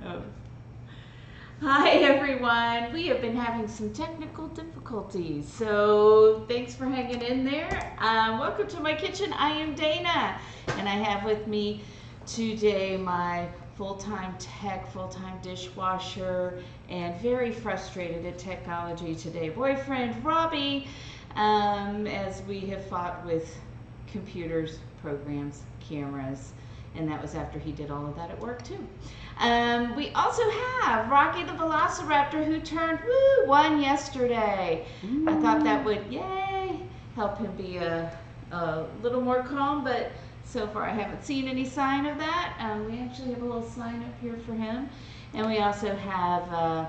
Oh. Hi everyone. We have been having some technical difficulties, so thanks for hanging in there. Welcome to my kitchen. I am Dana, and I have with me today my full-time tech, full-time dishwasher, and very frustrated at technology today boyfriend, Robbie, as we have fought with computers, programs, cameras, and that was after he did all of that at work too. We also have Rocky the Velociraptor, who turned 1 yesterday. I thought that would, yay, help him be a little more calm, but so far I haven't seen any sign of that. We actually have a little sign up here for him. And we also have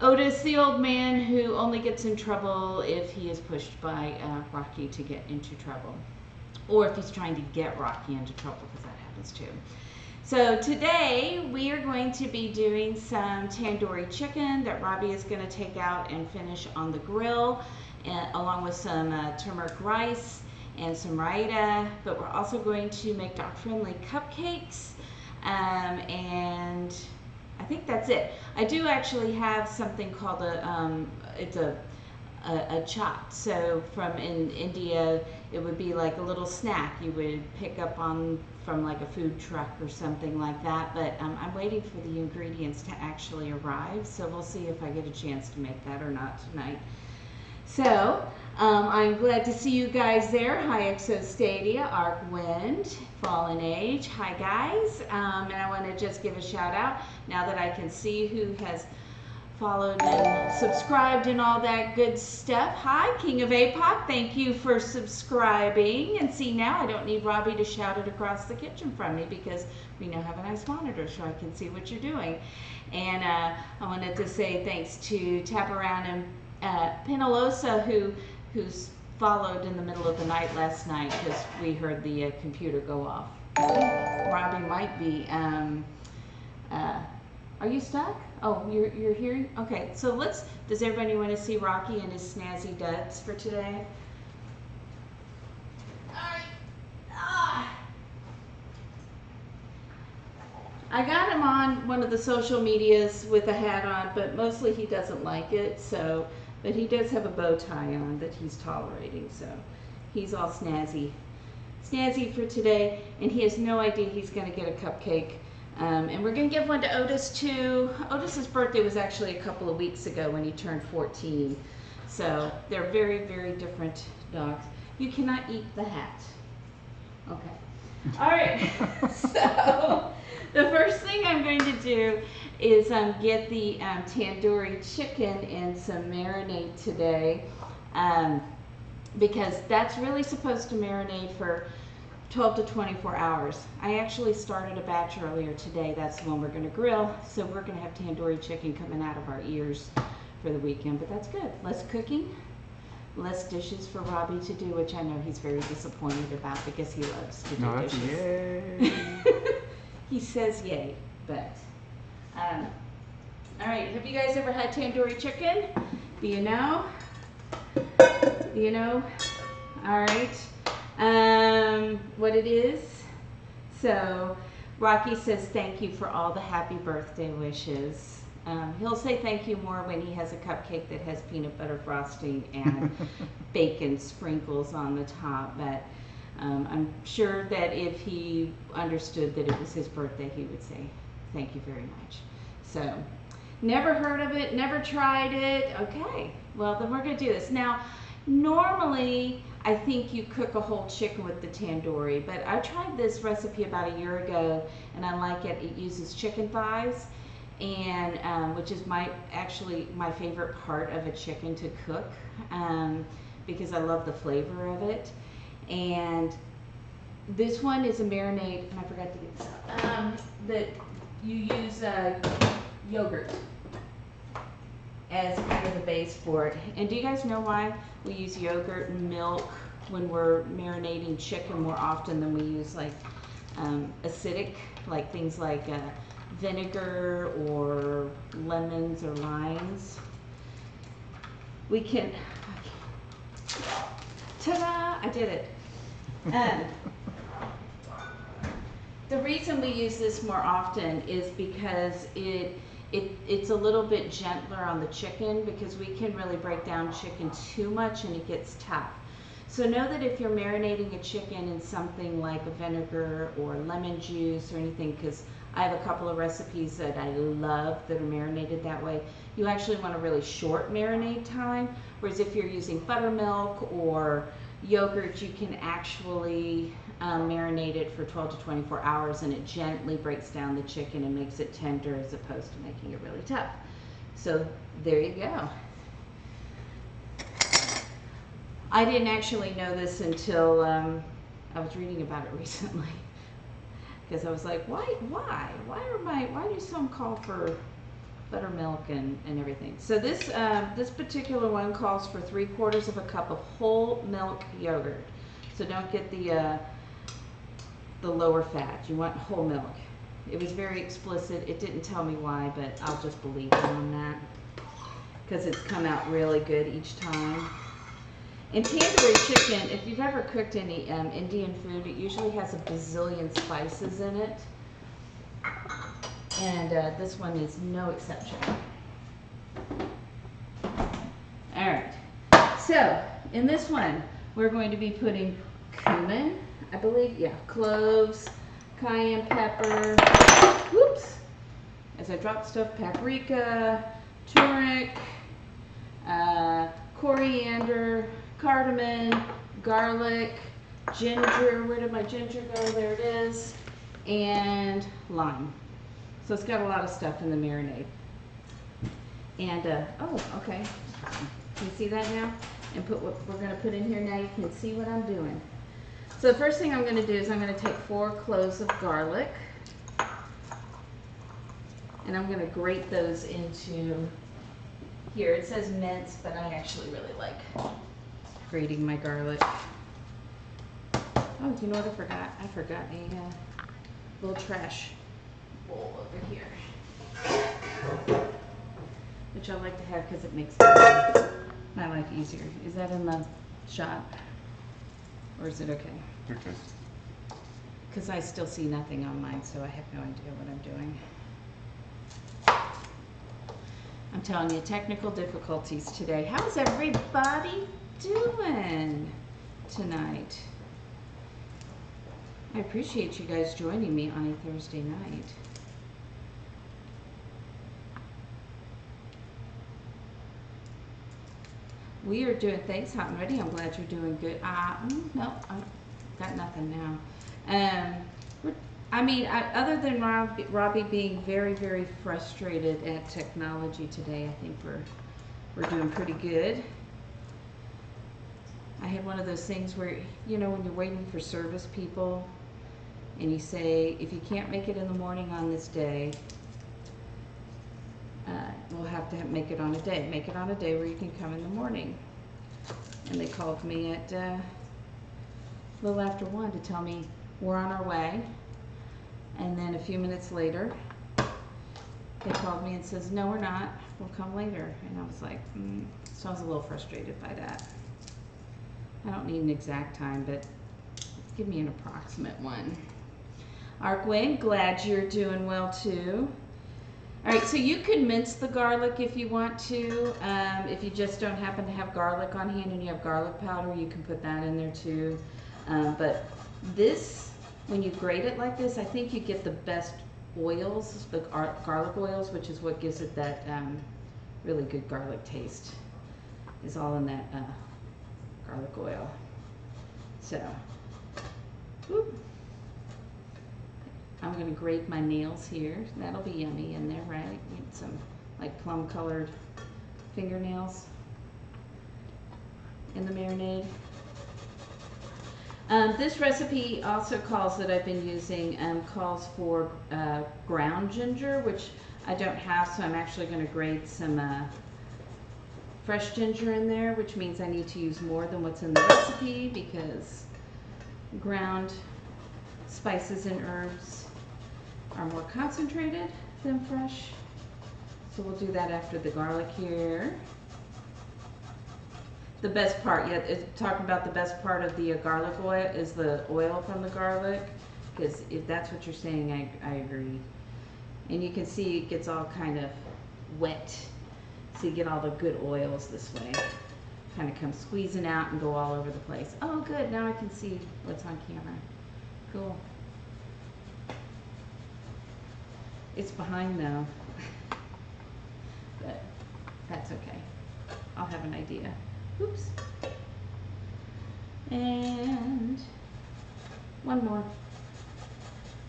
Otis, the old man who only gets in trouble if he is pushed by Rocky to get into trouble. Or if he's trying to get Rocky into trouble, because that happens too. So today we are going to be doing some tandoori chicken that Robbie is going to take out and finish on the grill, along with some turmeric rice and some raita. But we're also going to make dog-friendly cupcakes, and I think that's it. I do actually have something called it's a chop. So from in India, it would be like a little snack you would pick up from like a food truck or something like that. But I'm waiting for the ingredients to actually arrive, so we'll see if I get a chance to make that or not tonight. So I'm glad to see you guys there. Hi Exo Stadia, Arc Wind, Fallen Age. Hi guys, and I want to just give a shout out now that I can see who has followed and subscribed and all that good stuff. Hi, King of APOC. Thank you for subscribing. And see, now I don't need Robbie to shout it across the kitchen from me because we now have a nice monitor so I can see what you're doing. And I wanted to say thanks to Tap Around and Penalosa who's followed in the middle of the night last night because we heard the computer go off. Robbie might be, are you stuck? Oh, you're here? Okay, so does everybody want to see Rocky and his snazzy duds for today? Alright. I got him on one of the social medias with a hat on, but mostly he doesn't like it, but he does have a bow tie on that he's tolerating, so he's all snazzy for today, and he has no idea he's going to get a cupcake. And we're going to give one to Otis too. Otis's birthday was actually a couple of weeks ago when he turned 14. So they're very, very different dogs. You cannot eat the hat. Okay. All right. So the first thing I'm going to do is get the tandoori chicken and some marinade today, because that's really supposed to marinate for 12 to 24 hours. I actually started a batch earlier today. That's the one we're going to grill. So we're going to have tandoori chicken coming out of our ears for the weekend, but that's good. Less cooking, less dishes for Robbie to do, which I know he's very disappointed about because he loves to do dishes. Yay. He says yay, but all right, have you guys ever had tandoori chicken? Do you know? Do you know? All right. What it is. So Rocky says thank you for all the happy birthday wishes. He'll say thank you more when he has a cupcake that has peanut butter frosting and bacon sprinkles on the top, but I'm sure that if he understood that it was his birthday, he would say thank you very much. So never heard of it, never tried it. Okay, well then we're going to do this. Now, normally, I think you cook a whole chicken with the tandoori, but I tried this recipe about a year ago, and I like it. It uses chicken thighs, and which is actually my favorite part of a chicken to cook, because I love the flavor of it. And this one is a marinade, and I forgot to get this out, that you use yogurt as kind of the base for it. And do you guys know why we use yogurt and milk when we're marinating chicken more often than we use like acidic, like things like vinegar or lemons or limes? We can, ta-da, I did it. The reason we use this more often is because it's a little bit gentler on the chicken, because we can really break down chicken too much and it gets tough. So know that if you're marinating a chicken in something like a vinegar or lemon juice or anything, because I have a couple of recipes that I love that are marinated that way, you actually want a really short marinade time. Whereas if you're using buttermilk or yogurt, you can actually marinate it for 12 to 24 hours, and it gently breaks down the chicken and makes it tender as opposed to making it really tough. So there you go. I didn't actually know this until I was reading about it recently, because I was like, why do some call for buttermilk and everything? So this particular one calls for 3/4 of a cup of whole milk yogurt. So don't get the lower fat. You want whole milk. It was very explicit. It didn't tell me why, but I'll just believe them on that, because it's come out really good each time. In tandoori chicken, if you've ever cooked any Indian food, it usually has a bazillion spices in it. And this one is no exception. All right. So in this one, we're going to be putting cumin, I believe, yeah, cloves, cayenne pepper, whoops, as I drop stuff, paprika, turmeric, coriander, cardamom, garlic, ginger. Where did my ginger go? There it is. And lime. So it's got a lot of stuff in the marinade. And, oh, okay. Can you see that now? And put what we're going to put in here now. You can see what I'm doing. So the first thing I'm going to do is I'm going to take 4 cloves of garlic. And I'm going to grate those into here. It says mince, but I actually really like grating my garlic. Oh, you know what I forgot? I forgot a little trash bowl over here, which I like to have because it makes my life easier. Is that in the shot, or is it okay? Okay. Because I still see nothing on mine, so I have no idea what I'm doing. I'm telling you, technical difficulties today. How's everybody doing tonight? I appreciate you guys joining me on a Thursday night. We are doing, thanks, Hot and Ready. I'm glad you're doing good. No, I've got nothing now. Other than Robbie being very, very frustrated at technology today, I think we're doing pretty good. I had one of those things where, you know, when you're waiting for service people and you say, if you can't make it in the morning on this day, we'll have to make it on a day. Make it on a day where you can come in the morning. And they called me at a little after 1 to tell me we're on our way. And then a few minutes later, they called me and says, no, we're not. We'll come later. And I was like, So I was a little frustrated by that. I don't need an exact time, but give me an approximate one. Arkway, glad you're doing well too. All right, so you can mince the garlic if you want to. If you just don't happen to have garlic on hand and you have garlic powder, you can put that in there too. But this, when you grate it like this, I think you get the best oils, the garlic oils, which is what gives it that really good garlic taste, is all in that garlic oil. So, whoop. I'm going to grate my nails here. That'll be yummy in there, right? Get some like plum colored fingernails in the marinade. This recipe also calls that I've been using calls for ground ginger, which I don't have, so I'm actually going to grate some fresh ginger in there, which means I need to use more than what's in the recipe because ground spices and herbs are more concentrated than fresh. So we'll do that after the garlic here. The best part, talking about the best part of the garlic oil is the oil from the garlic. Because if that's what you're saying, I agree. And you can see it gets all kind of wet. So you get all the good oils this way. Kind of come squeezing out and go all over the place. Oh, good. Now I can see what's on camera. Cool. It's behind though. But that's okay. I'll have an idea. Oops. And one more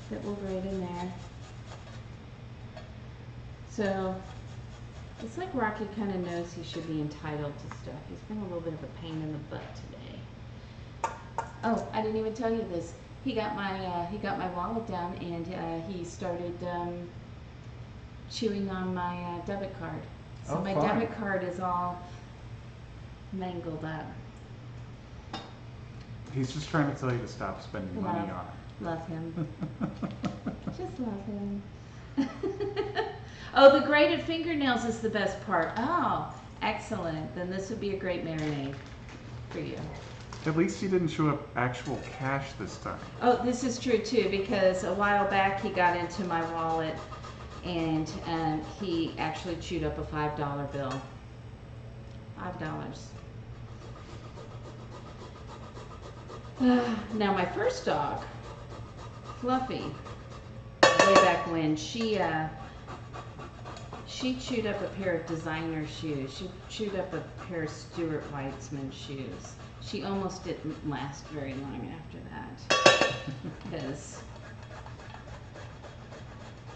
that will go right in there. So it's like Rocky kind of knows he should be entitled to stuff. He's been a little bit of a pain in the butt today. Oh, I didn't even tell you this. He got my wallet down, and he started chewing on my debit card. So my debit card is all mangled up. He's just trying to tell you to stop spending money on it. Love him. Just love him. Oh, the grated fingernails is the best part. Oh, excellent. Then this would be a great marinade for you. At least he didn't chew up actual cash this time. Oh, this is true too, because a while back he got into my wallet and he actually chewed up a $5 bill. $5. Now my first dog, Fluffy, way back when, she chewed up a pair of designer shoes. She chewed up a pair of Stuart Weitzman shoes. She almost didn't last very long after that, because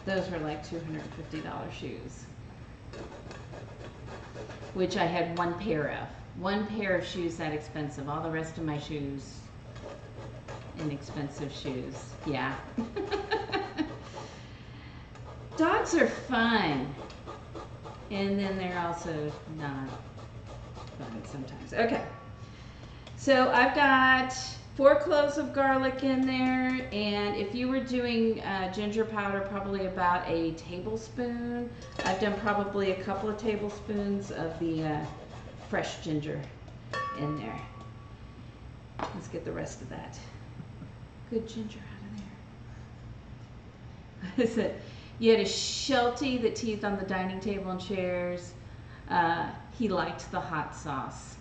those were like $250 shoes, which I had one pair of. One pair of shoes that expensive. All the rest of my shoes, inexpensive shoes. Yeah. Dogs are fun, and then they're also not fun sometimes. Okay. So I've got 4 cloves of garlic in there, and if you were doing ginger powder, probably about a tablespoon. I've done probably a couple of tablespoons of the fresh ginger in there. Let's get the rest of that good ginger out of there. What is it? You had a Sheltie that teethed on the dining table and chairs. He liked the hot sauce.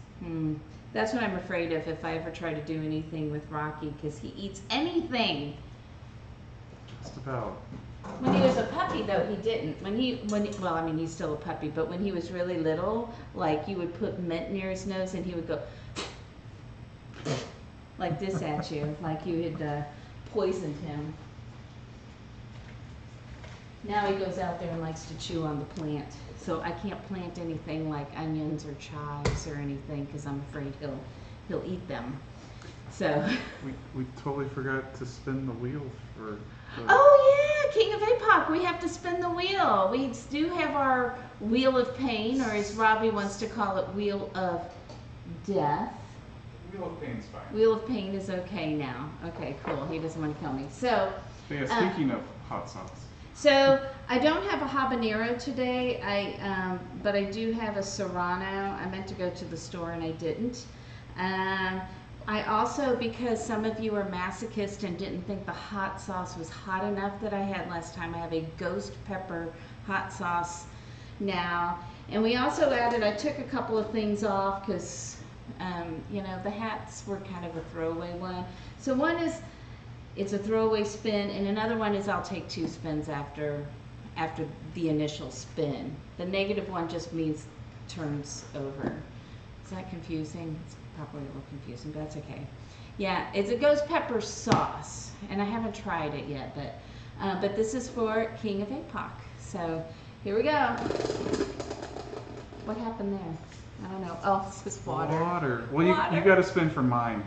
That's what I'm afraid of if I ever try to do anything with Rocky, because he eats anything. Just about. When he was a puppy, though, he didn't. Well, I mean, he's still a puppy, but when he was really little, like, you would put mint near his nose and he would go like this at you, like you had poisoned him. Now he goes out there and likes to chew on the plant. So I can't plant anything like onions or chives or anything, because I'm afraid he'll eat them. So we totally forgot to spin the wheel for. Oh yeah, King of APOC. We have to spin the wheel. We do have our wheel of pain, or as Robbie wants to call it, wheel of death. Wheel of Pain's fine. Wheel of Pain is okay now. Okay, cool. He doesn't want to kill me. So. Yeah, speaking of hot sauce. So I don't have a habanero today, but I do have a serrano. I meant to go to the store and I didn't. I also, because some of you are masochist and didn't think the hot sauce was hot enough that I had last time, I have a ghost pepper hot sauce now. And we also added, I took a couple of things off because, you know, the hats were kind of a throwaway one. So one is, it's a throwaway spin, and another one is I'll take 2 spins after the initial spin. The negative one just means turns over. Is that confusing? It's probably a little confusing, but that's okay. Yeah, it's a ghost pepper sauce, and I haven't tried it yet, but this is for King of APOC. So here we go. What happened there? I don't know. Oh, this is water. Water. Well, you got to spin for mine.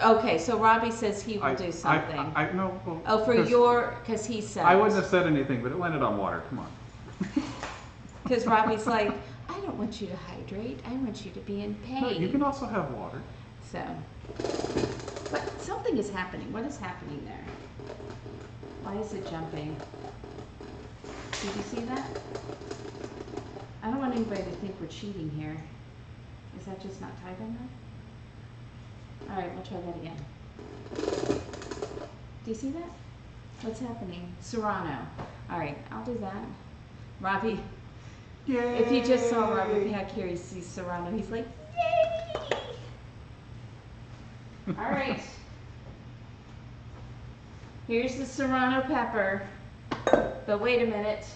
Okay, so Robbie says he will do something. No. Well, oh, for your, because he said. I wouldn't have said anything, but it landed on water. Come on. Because Robbie's like, I don't want you to hydrate. I want you to be in pain. No, you can also have water. So, but something is happening. What is happening there? Why is it jumping? Did you see that? I don't want anybody to think we're cheating here. Is that just not tight enough? All right, we'll try that again. Do you see that? What's happening? Serrano. All right, I'll do that. Robbie, Yay! if you just saw Robbie back here, he sees Serrano. He's like, yay! All right. Here's the Serrano pepper. But wait a minute.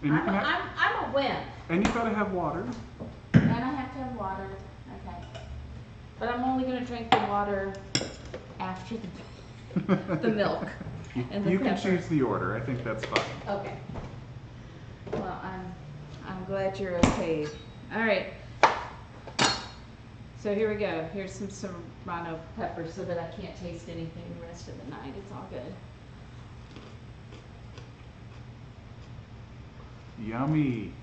And you can have, I'm a wimp. and you gotta have water. And I have to have water. Okay. But I'm only going to drink the water after the milk. And the You can pepper. choose the order. I think that's fine. Okay. Well, I'm glad you're okay. All right. So here we go. Here's some Serrano pepper so that I can't taste anything the rest of the night. It's all good. Yummy.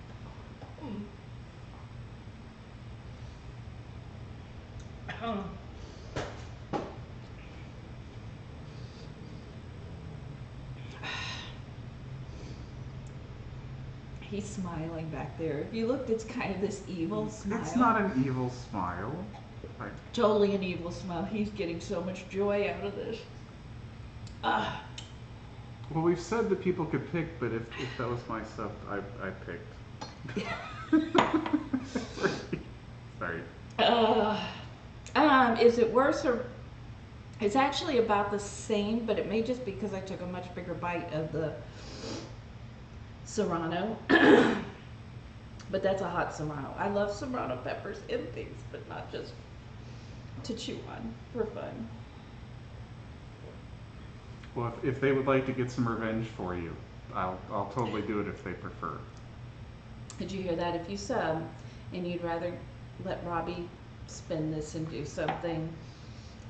Oh. He's smiling back there. If you looked, it's kind of this evil smile. It's not an evil smile. Totally an evil smile. He's getting so much joy out of this. Ah. Well, we've said that people could pick, but if that was my stuff, I picked. Sorry. Is it worse or? It's actually about the same, but it may just be because I took a much bigger bite of the Serrano. But that's a hot Serrano. I love Serrano peppers in things, but not just to chew on for fun. Well, if they would like to get some revenge for you, I'll totally do it if they prefer. Did you hear that? If you sub and you'd rather let Robbie spin this and do something,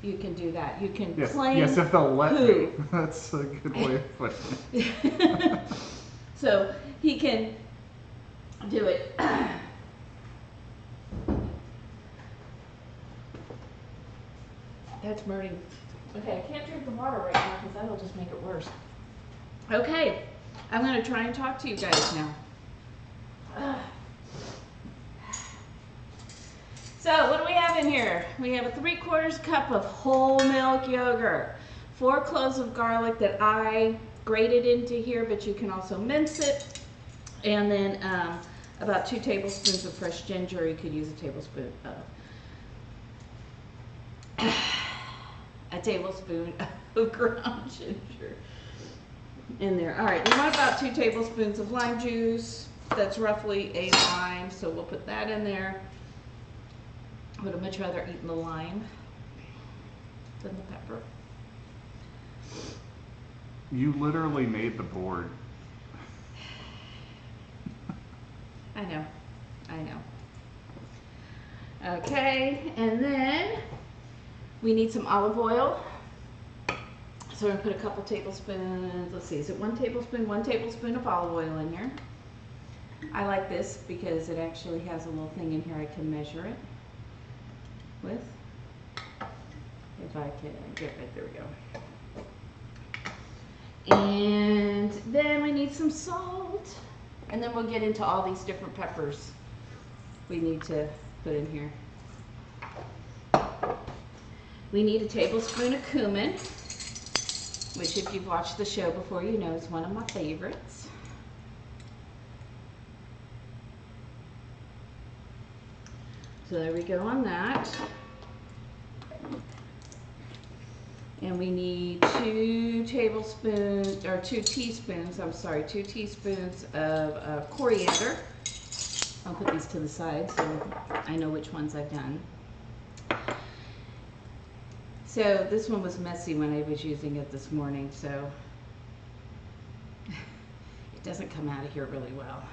you can do that. You can claim yes, if they'll let who. me. That's a good way of putting it. So he can do it. That's burning. Okay, I can't drink the water right now because that'll just make it worse. Okay, I'm going to try and talk to you guys now. So what do we have in here? We have a 3/4 cup of whole milk yogurt, 4 cloves of garlic that I grated into here, but you can also mince it, and then about 2 tablespoons of fresh ginger. You could use a tablespoon of ground ginger in there. All right, we want about 2 tablespoons of lime juice. That's roughly a lime, so we'll put that in there. I would have much rather eaten the lime than the pepper. You literally made the board. I know. Okay, and then we need some olive oil. So we're gonna put a couple tablespoons, let's see, is it 1 tablespoon? 1 tablespoon of olive oil in here. I like this because it actually has a little thing in here I can measure it with. If I can get it, there we go. And then we need some salt. And then we'll get into all these different peppers we need to put in here. We need a tablespoon of cumin, which if you've watched the show before, you know is one of my favorites. So there we go on that. And we need 2 teaspoons of coriander. I'll put these to the side so I know which ones I've done. So this one was messy when I was using it this morning, so it doesn't come out of here really well.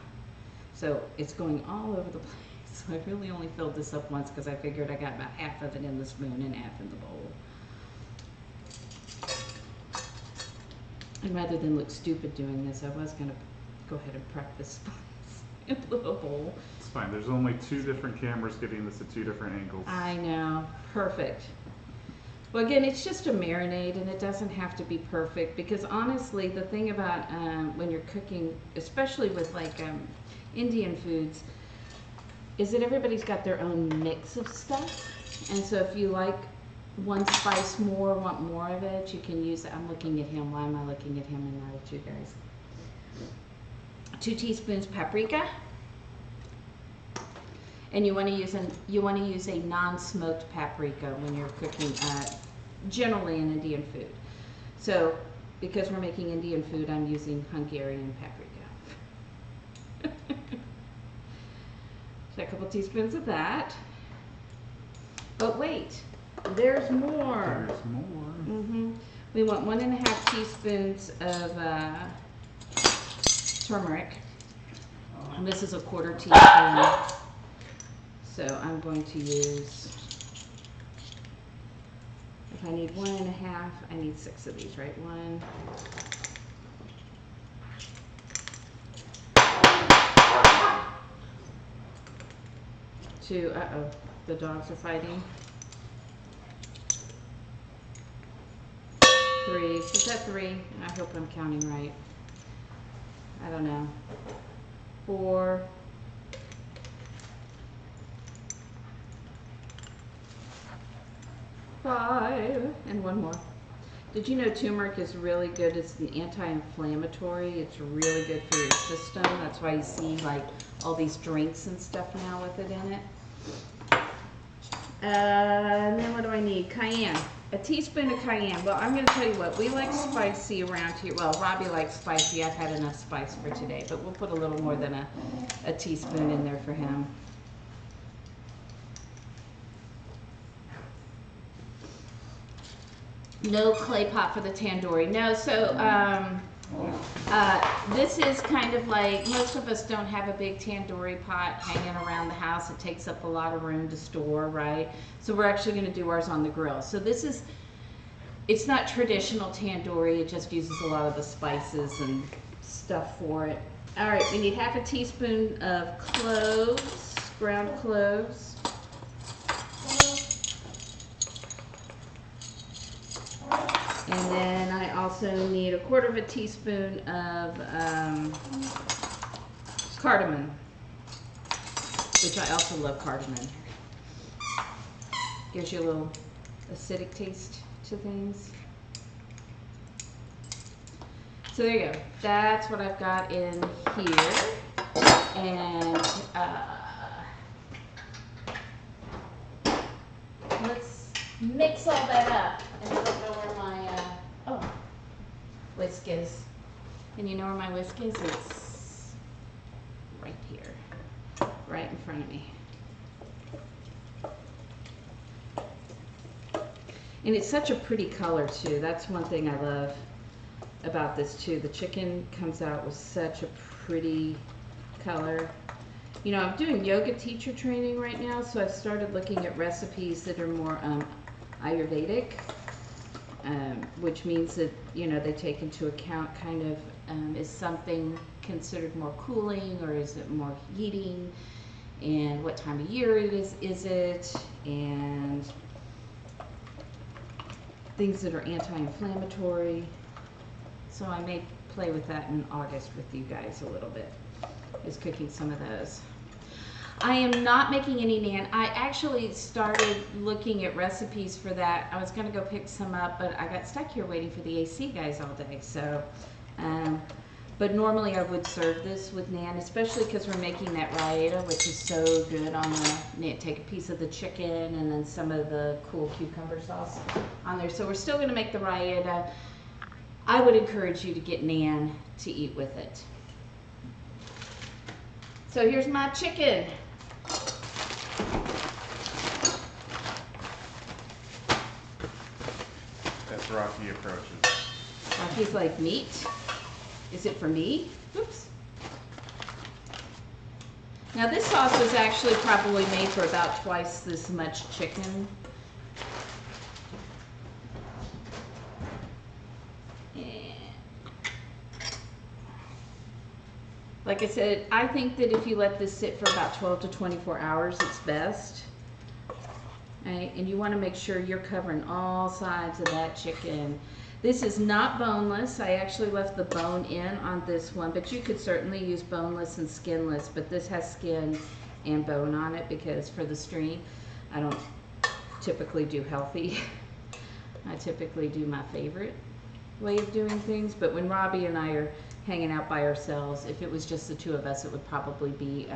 So it's going all over the place. So I really only filled this up once because I figured I got about half of it in the spoon and half in the bowl. And rather than look stupid doing this, I was going to go ahead and prep this into a bowl. It's fine. There's only 2 different cameras getting this at 2 different angles. I know. Perfect. Well, again, it's just a marinade, and it doesn't have to be perfect, because honestly, the thing about when you're cooking, especially with like Indian foods, is that everybody's got their own mix of stuff. And so if you like one spice more, want more of it, you can use it. I'm looking at him. Why am I looking at him and not at you guys? 2 teaspoons paprika. And you want to use a non-smoked paprika when you're cooking generally in Indian food. So because we're making Indian food, I'm using Hungarian paprika. So a couple teaspoons of that. But wait, there's more. There's more. We want 1.5 teaspoons of turmeric. And this is a 1/4 teaspoon. So I'm going to use, if I need 1.5, I need 6 of these, right? 1. 2, the dogs are fighting. 3, is that 3? I hope I'm counting right. I don't know. 4. 5, and 1 more. Did you know turmeric is really good? It's an anti-inflammatory. It's really good for your system. That's why you see like all these drinks and stuff now with it in it. And then what do I need? Cayenne. A teaspoon of cayenne. Well, I'm going to tell you what. We like spicy around here. Well, Robbie likes spicy. I've had enough spice for today, but we'll put a little more than a teaspoon in there for him. No clay pot for the tandoori. No, so this is kind of like, most of us don't have a big tandoori pot hanging around the house. It takes up a lot of room to store, right? So we're actually going to do ours on the grill. So this is, it's not traditional tandoori. It just uses a lot of the spices and stuff for it. All right, we need 1/2 teaspoon of cloves, ground cloves. And then I also need 1/4 teaspoon of cardamom, which I also love cardamom. Gives you a little acidic taste to things. So there you go. That's what I've got in here. And let's mix all that up. And I don't know where my whisk is. And you know where my whisk is? It's right here, right in front of me. And it's such a pretty color too. That's one thing I love about this too. The chicken comes out with such a pretty color. You know, I'm doing yoga teacher training right now, so I've started looking at recipes that are more Ayurvedic, which means that, you know, they take into account kind of, is something considered more cooling or is it more heating, and what time of year it is it, and things that are anti-inflammatory. So I may play with that in August with you guys a little bit, is cooking some of those. I am not making any naan. I actually started looking at recipes for that. I was going to go pick some up, but I got stuck here waiting for the AC guys all day. So, but normally I would serve this with naan, especially because we're making that raita, which is so good on the, take a piece of the chicken and then some of the cool cucumber sauce on there. So we're still going to make the raita. I would encourage you to get naan to eat with it. So here's my chicken. As Rocky approaches. Rocky's like, meat? Is it for me? Oops. Now this sauce was actually probably made for about twice this much chicken. Like I said, I think that if you let this sit for about 12 to 24 hours, it's best. Right? And you want to make sure you're covering all sides of that chicken. This is not boneless. I actually left the bone in on this one, but you could certainly use boneless and skinless, but this has skin and bone on it because for the stream, I don't typically do healthy. I typically do my favorite way of doing things, but when Robbie and I are hanging out by ourselves, if it was just the two of us, it would probably be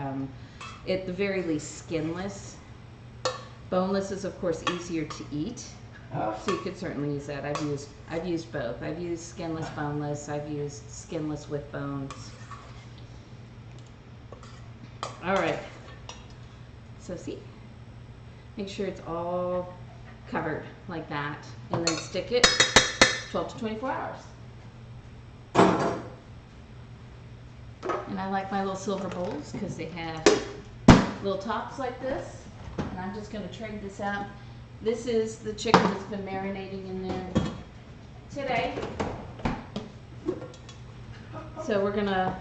at the very least skinless. Boneless is of course easier to eat, so you could certainly use that. I've used both. I've used skinless, boneless. I've used skinless with bones. All right. So see, make sure it's all covered like that, and then stick it 12 to 24 hours. And I like my little silver bowls because they have little tops like this. And I'm just going to trade this out. This is the chicken that's been marinating in there today. So we're going to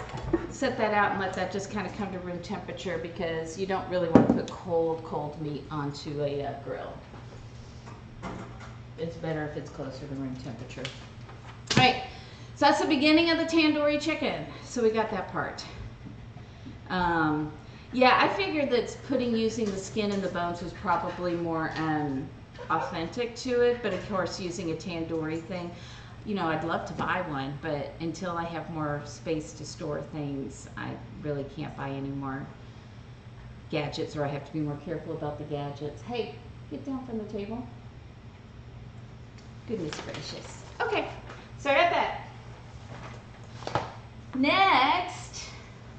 set that out and let that just kind of come to room temperature, because you don't really want to put cold meat onto a grill. It's better if it's closer to room temperature. All right, so that's the beginning of the tandoori chicken. So we got that part. Yeah, I figured that using the skin and the bones was probably more authentic to it, but of course using a tandoori thing, you know, I'd love to buy one, but until I have more space to store things, I really can't buy any more gadgets, or I have to be more careful about the gadgets. Hey, get down from the table. Goodness gracious. Okay, so I got that.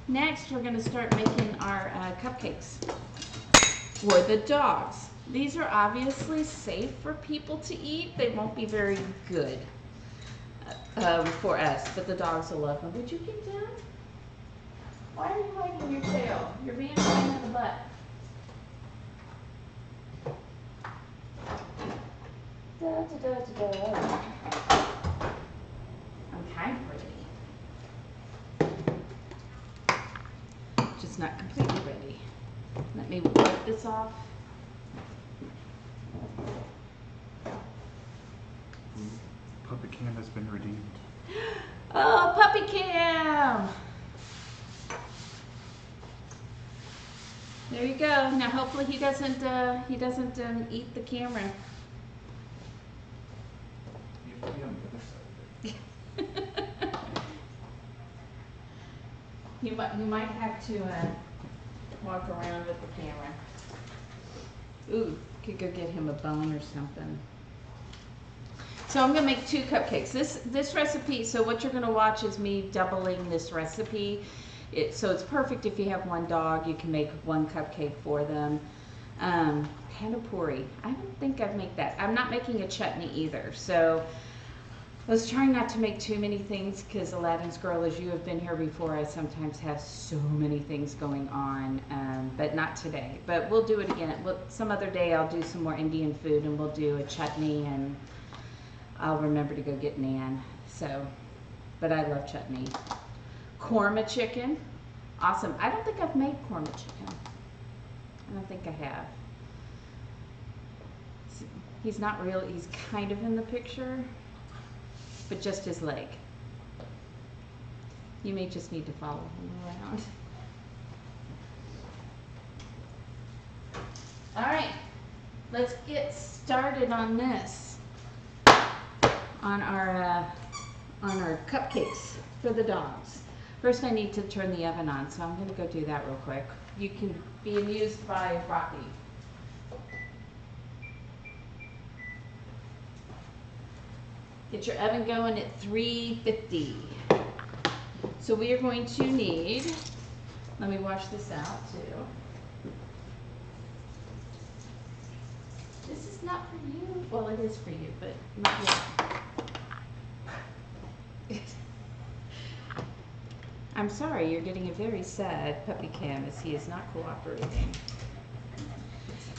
Next we're going to start making our cupcakes for the dogs. These are obviously safe for people to eat. They won't be very good for us, but the dogs will love them. Would you get down? Why are you wagging your tail? You're being a pain in the butt. I'm kind of ready. Just not completely ready. Let me wipe this off. Puppy Cam has been redeemed. Oh, Puppy Cam! There you go. Now hopefully he doesn't eat the camera. You have to be on the other side of it. You might have to walk around with the camera. Ooh, could go get him a bone or something. So I'm gonna make 2 cupcakes. This recipe, so what you're gonna watch is me doubling this recipe. So it's perfect if you have one dog, you can make 1 cupcake for them. Tandoori, I don't think I'd make that. I'm not making a chutney either. So I was trying not to make too many things, because Aladdin's girl, as you have been here before, I sometimes have so many things going on, but not today. But we'll do it again. Some other day I'll do some more Indian food, and we'll do a chutney, and I'll remember to go get Nan. So, but I love chutney. Korma chicken, awesome. I don't think I've made korma chicken. I don't think I have. He's not real, he's kind of in the picture, but just his leg. You may just need to follow him around. All right, let's get started on this. On our cupcakes for the dogs. First I need to turn the oven on, so I'm going to go do that real quick. You can be amused by Rocky. Get your oven going at 350. So we are going to need, let me wash this out too. This is not for you. Well, it is for you, but not yet. I'm sorry, you're getting a very sad Puppy Cam as he is not cooperating.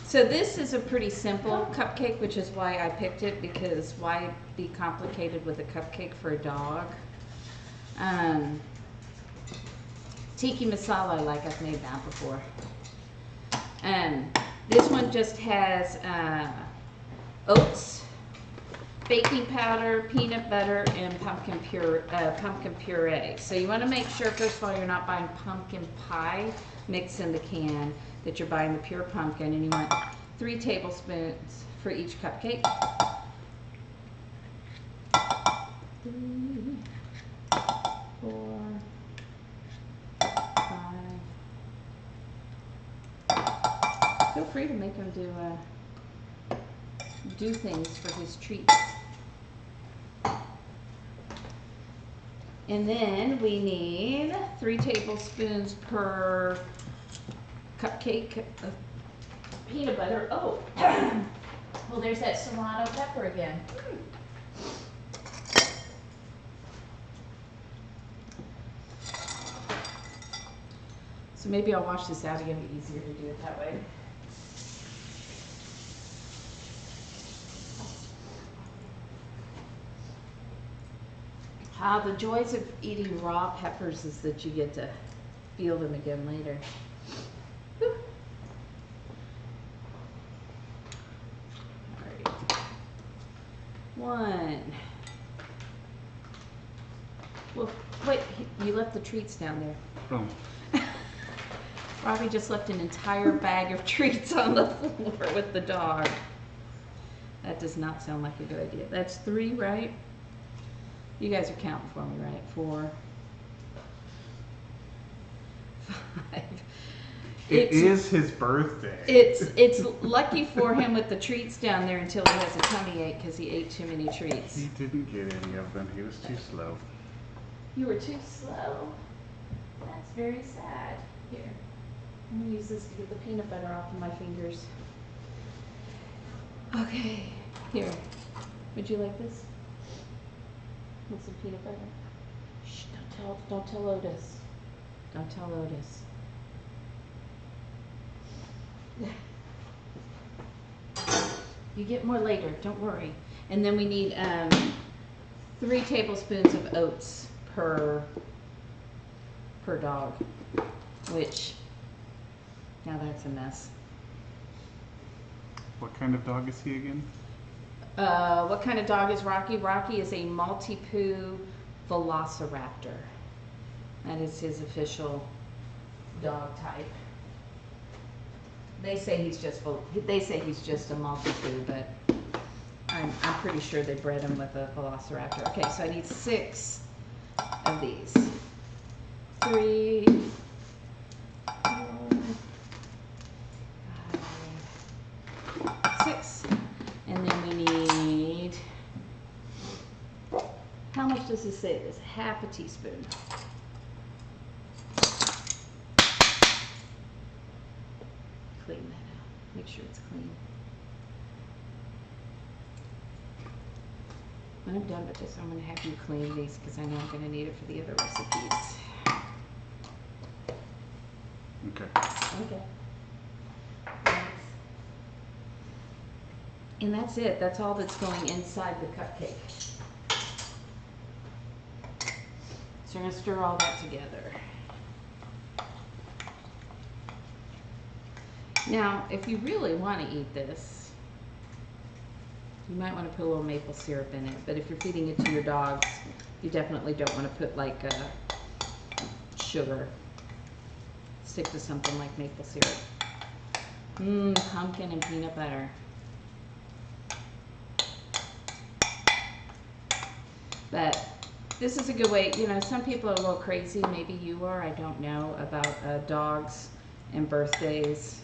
So this is a pretty simple cupcake, which is why I picked it, because why be complicated with a cupcake for a dog? Tiki masala, like I've made that before. This one just has oats, baking powder, peanut butter, and pumpkin puree. So you want to make sure, first of all, you're not buying pumpkin pie mix in the can, that you're buying the pure pumpkin, and you want 3 tablespoons for each cupcake. 3, 4, 5. Feel free to make him do things for his treats. And then we need 3 tablespoons per cupcake of peanut butter. Oh, well, there's that serrano pepper again. So maybe I'll wash this out again. It'll be easier to do it that way. The joys of eating raw peppers is that you get to feel them again later. Whew. All right. 1. Well, wait, you left the treats down there. Oh. Robbie just left an entire bag of treats on the floor with the dog. That does not sound like a good idea. That's 3, right? You guys are counting for me, right? 4, 5. It is his birthday. It's lucky for him with the treats down there until he has a tummy ache because he ate too many treats. He didn't get any of them. He was too slow. You were too slow. That's very sad. Here, I'm gonna use this to get the peanut butter off of my fingers. Okay, here. Would you like this? With some peanut butter. Shh, don't tell Otis. Don't tell Otis. You get more later, don't worry. And then we need 3 tablespoons of oats per dog, which, now that's a mess. What kind of dog is he again? What kind of dog is Rocky? Rocky is a Maltipoo Velociraptor. That is his official dog type. They say he's just a Maltipoo, but I'm pretty sure they bred him with a Velociraptor. Okay, so I need 6 of these. 3, 4, 5, 6. And then we need, how much does this say? This half a teaspoon. Clean that out. Make sure it's clean. When I'm done with this, I'm going to have you clean these because I know I'm going to need it for the other recipes. Okay. Okay. And that's it. That's all that's going inside the cupcake. So we're going to stir all that together. Now, if you really want to eat this, you might want to put a little maple syrup in it. But if you're feeding it to your dogs, you definitely don't want to put like sugar. Stick to something like maple syrup. Pumpkin and peanut butter. But this is a good way, you know, some people are a little crazy, maybe you are, I don't know, about dogs and birthdays.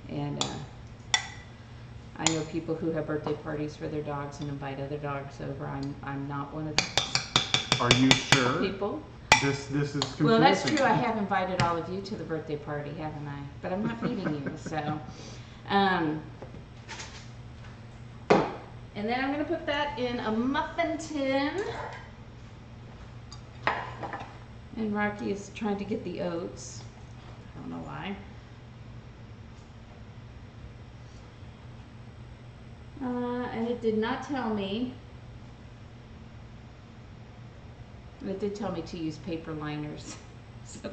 And I know people who have birthday parties for their dogs and invite other dogs over. I'm not one of those Are you sure? people. This is confusing. Well, that's true. I have invited all of you to the birthday party, haven't I? But I'm not feeding you, so. And then I'm going to put that in a muffin tin. And Rocky is trying to get the oats. I don't know why. And it did not tell me. It did tell me to use paper liners. So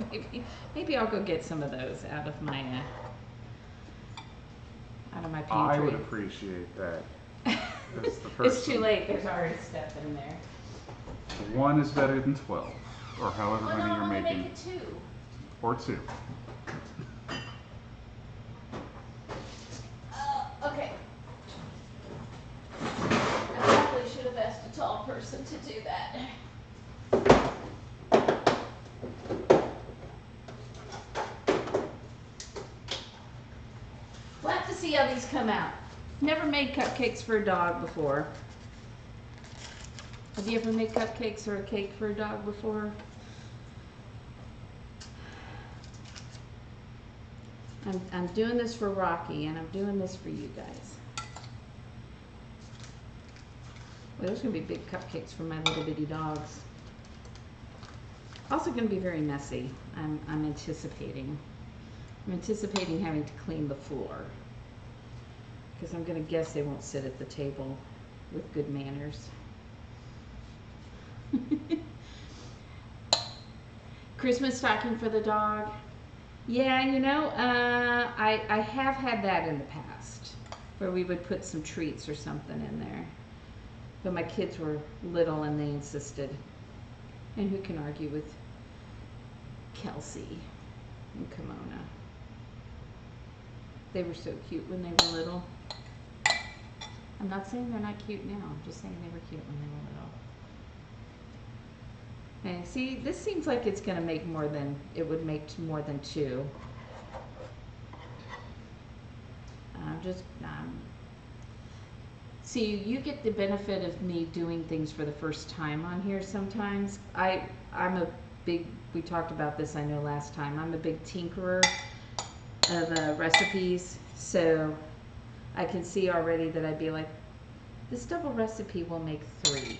maybe I'll go get some of those out of my pantry. I would appreciate that. As the person. It's too late. There's already stuff in there. 1 is better than 12, or however Well, many no, you're I'm gonna making. make it 2. Or 2. Okay. I probably should have asked a tall person to do that. see how these come out. Never made cupcakes for a dog before. Have you ever made cupcakes or a cake for a dog before? I'm doing this for Rocky, and I'm doing this for you guys. Well, there's going to be big cupcakes for my little bitty dogs. Also going to be very messy. I'm anticipating. I'm anticipating having to clean the floor, because I'm going to guess they won't sit at the table with good manners. Christmas stocking for the dog. Yeah, you know, I have had that in the past, where we would put some treats or something in there. But my kids were little and they insisted. And who can argue with Kelsey and Kimona? They were so cute when they were little. I'm not saying they're not cute now. I'm just saying they were cute when they were little. Okay, see, this seems like it's going to make more than, it would make more than two. See, you get the benefit of me doing things for the first time on here sometimes. I'm a big, we talked about this I know last time, I'm a big tinkerer of recipes, so I can see already that I'd be like, this double recipe will make three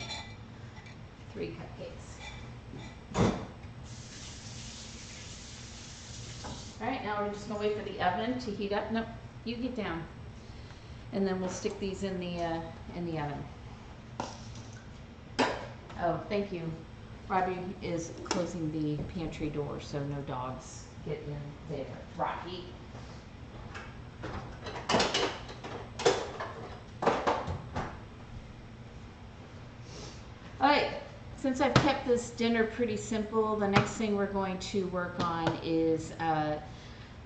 cupcakes. Alright, now we're just going to wait for the oven to heat up. Nope, you get down. And then we'll stick these in the oven. Oh, thank you. Robbie is closing the pantry door so no dogs get in there. Rocky. Alright, since I've kept this dinner pretty simple, the next thing we're going to work on is,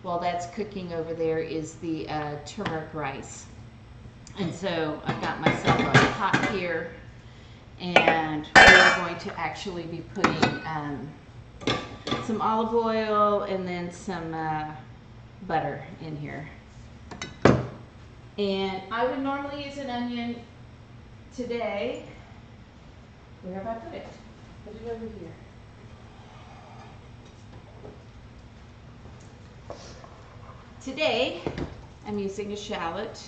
while that's cooking over there, is the turmeric rice. And so I've got myself a pot here, and we're going to actually be putting some olive oil and then some butter in here. And I would normally use an onion. Today, where have I put it? Put it over here. Today, I'm using a shallot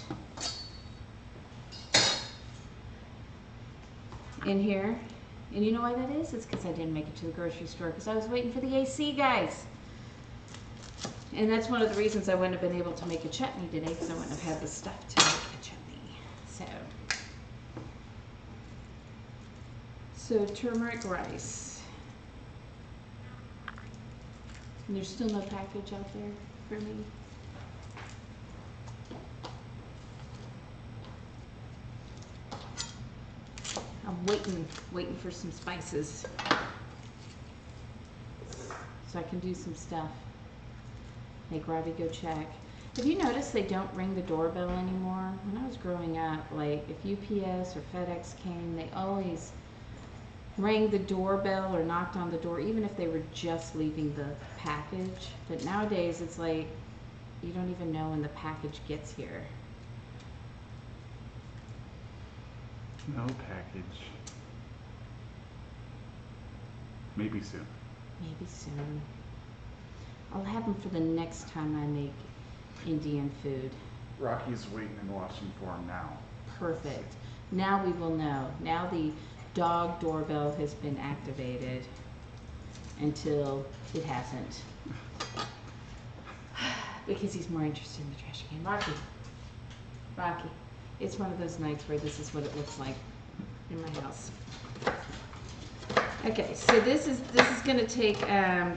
in here. And you know why that is? It's because I didn't make it to the grocery store because I was waiting for the AC guys. And that's one of the reasons I wouldn't have been able to make a chutney today, because I wouldn't have had the stuff to make a chutney. So turmeric rice. And there's still no package out there for me. I'm waiting for some spices so I can do some stuff. Make Robbie go check. Have you noticed they don't ring the doorbell anymore? When I was growing up, like if UPS or FedEx came, they always rang the doorbell or knocked on the door, even if they were just leaving the package. But nowadays it's like you don't even know when the package gets here. No package. Maybe soon. Maybe soon. I'll have them for the next time I make Indian food. Rocky's waiting and watching for him now. Perfect. Now we will know. Now the dog doorbell has been activated until it hasn't. Because he's more interested in the trash can. Rocky. It's one of those nights where this is what it looks like in my house. Okay, so this is going to take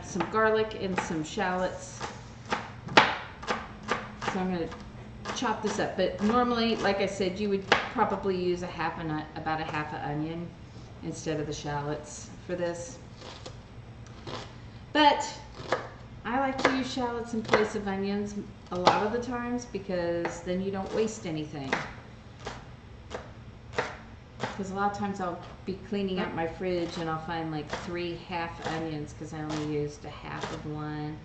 some garlic and some shallots. So I'm going to chop this up. But normally, like I said, you would probably use about a half an onion instead of the shallots for this. But I like to use shallots in place of onions a lot of the times because then you don't waste anything. Because a lot of times I'll be cleaning out my fridge and I'll find like 3 half onions because I only used a half of one.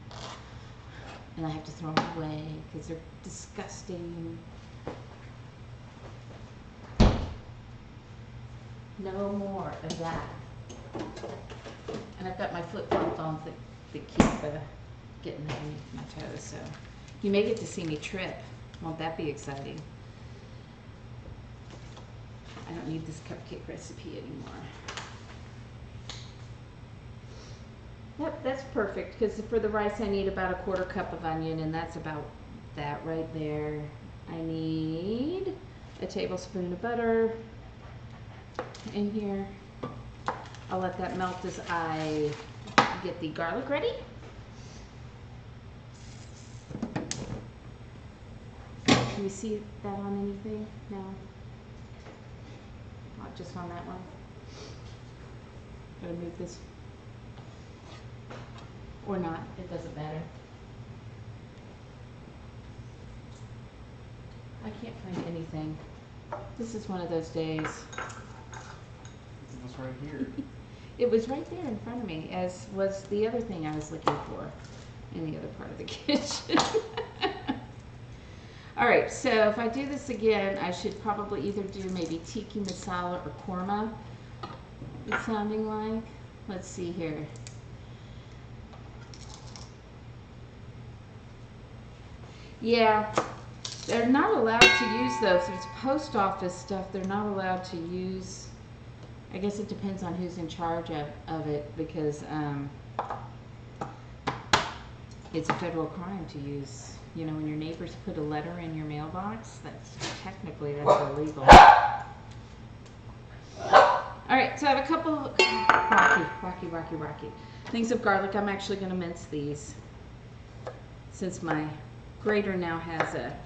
and I have to throw them away because they're disgusting. No more of that. And I've got my flip-flops on that keep getting underneath my toes, so you may get to see me trip. Won't that be exciting? I don't need this cupcake recipe anymore. Yep, that's perfect, because for the rice I need about a 1/4 cup of onion, and that's about that right there. I need a tablespoon of butter in here. I'll let that melt as I get the garlic ready. Can you see that on anything? No? Not just on that one? Gotta move this. Or not, it doesn't matter. I can't find anything. This is one of those days. It was right here. It was right there in front of me, as was the other thing I was looking for in the other part of the kitchen. All right, so if I do this again, I should probably either do maybe tiki masala or korma. It's sounding like. Let's see here. Yeah, they're not allowed to use those. If it's post office stuff, they're not allowed to use. I guess it depends on who's in charge of it, because it's a federal crime to use. You know, when your neighbors put a letter in your mailbox, that's illegal. All right, so I have a couple of rocky things of garlic. I'm actually going to mince these since my grater now has a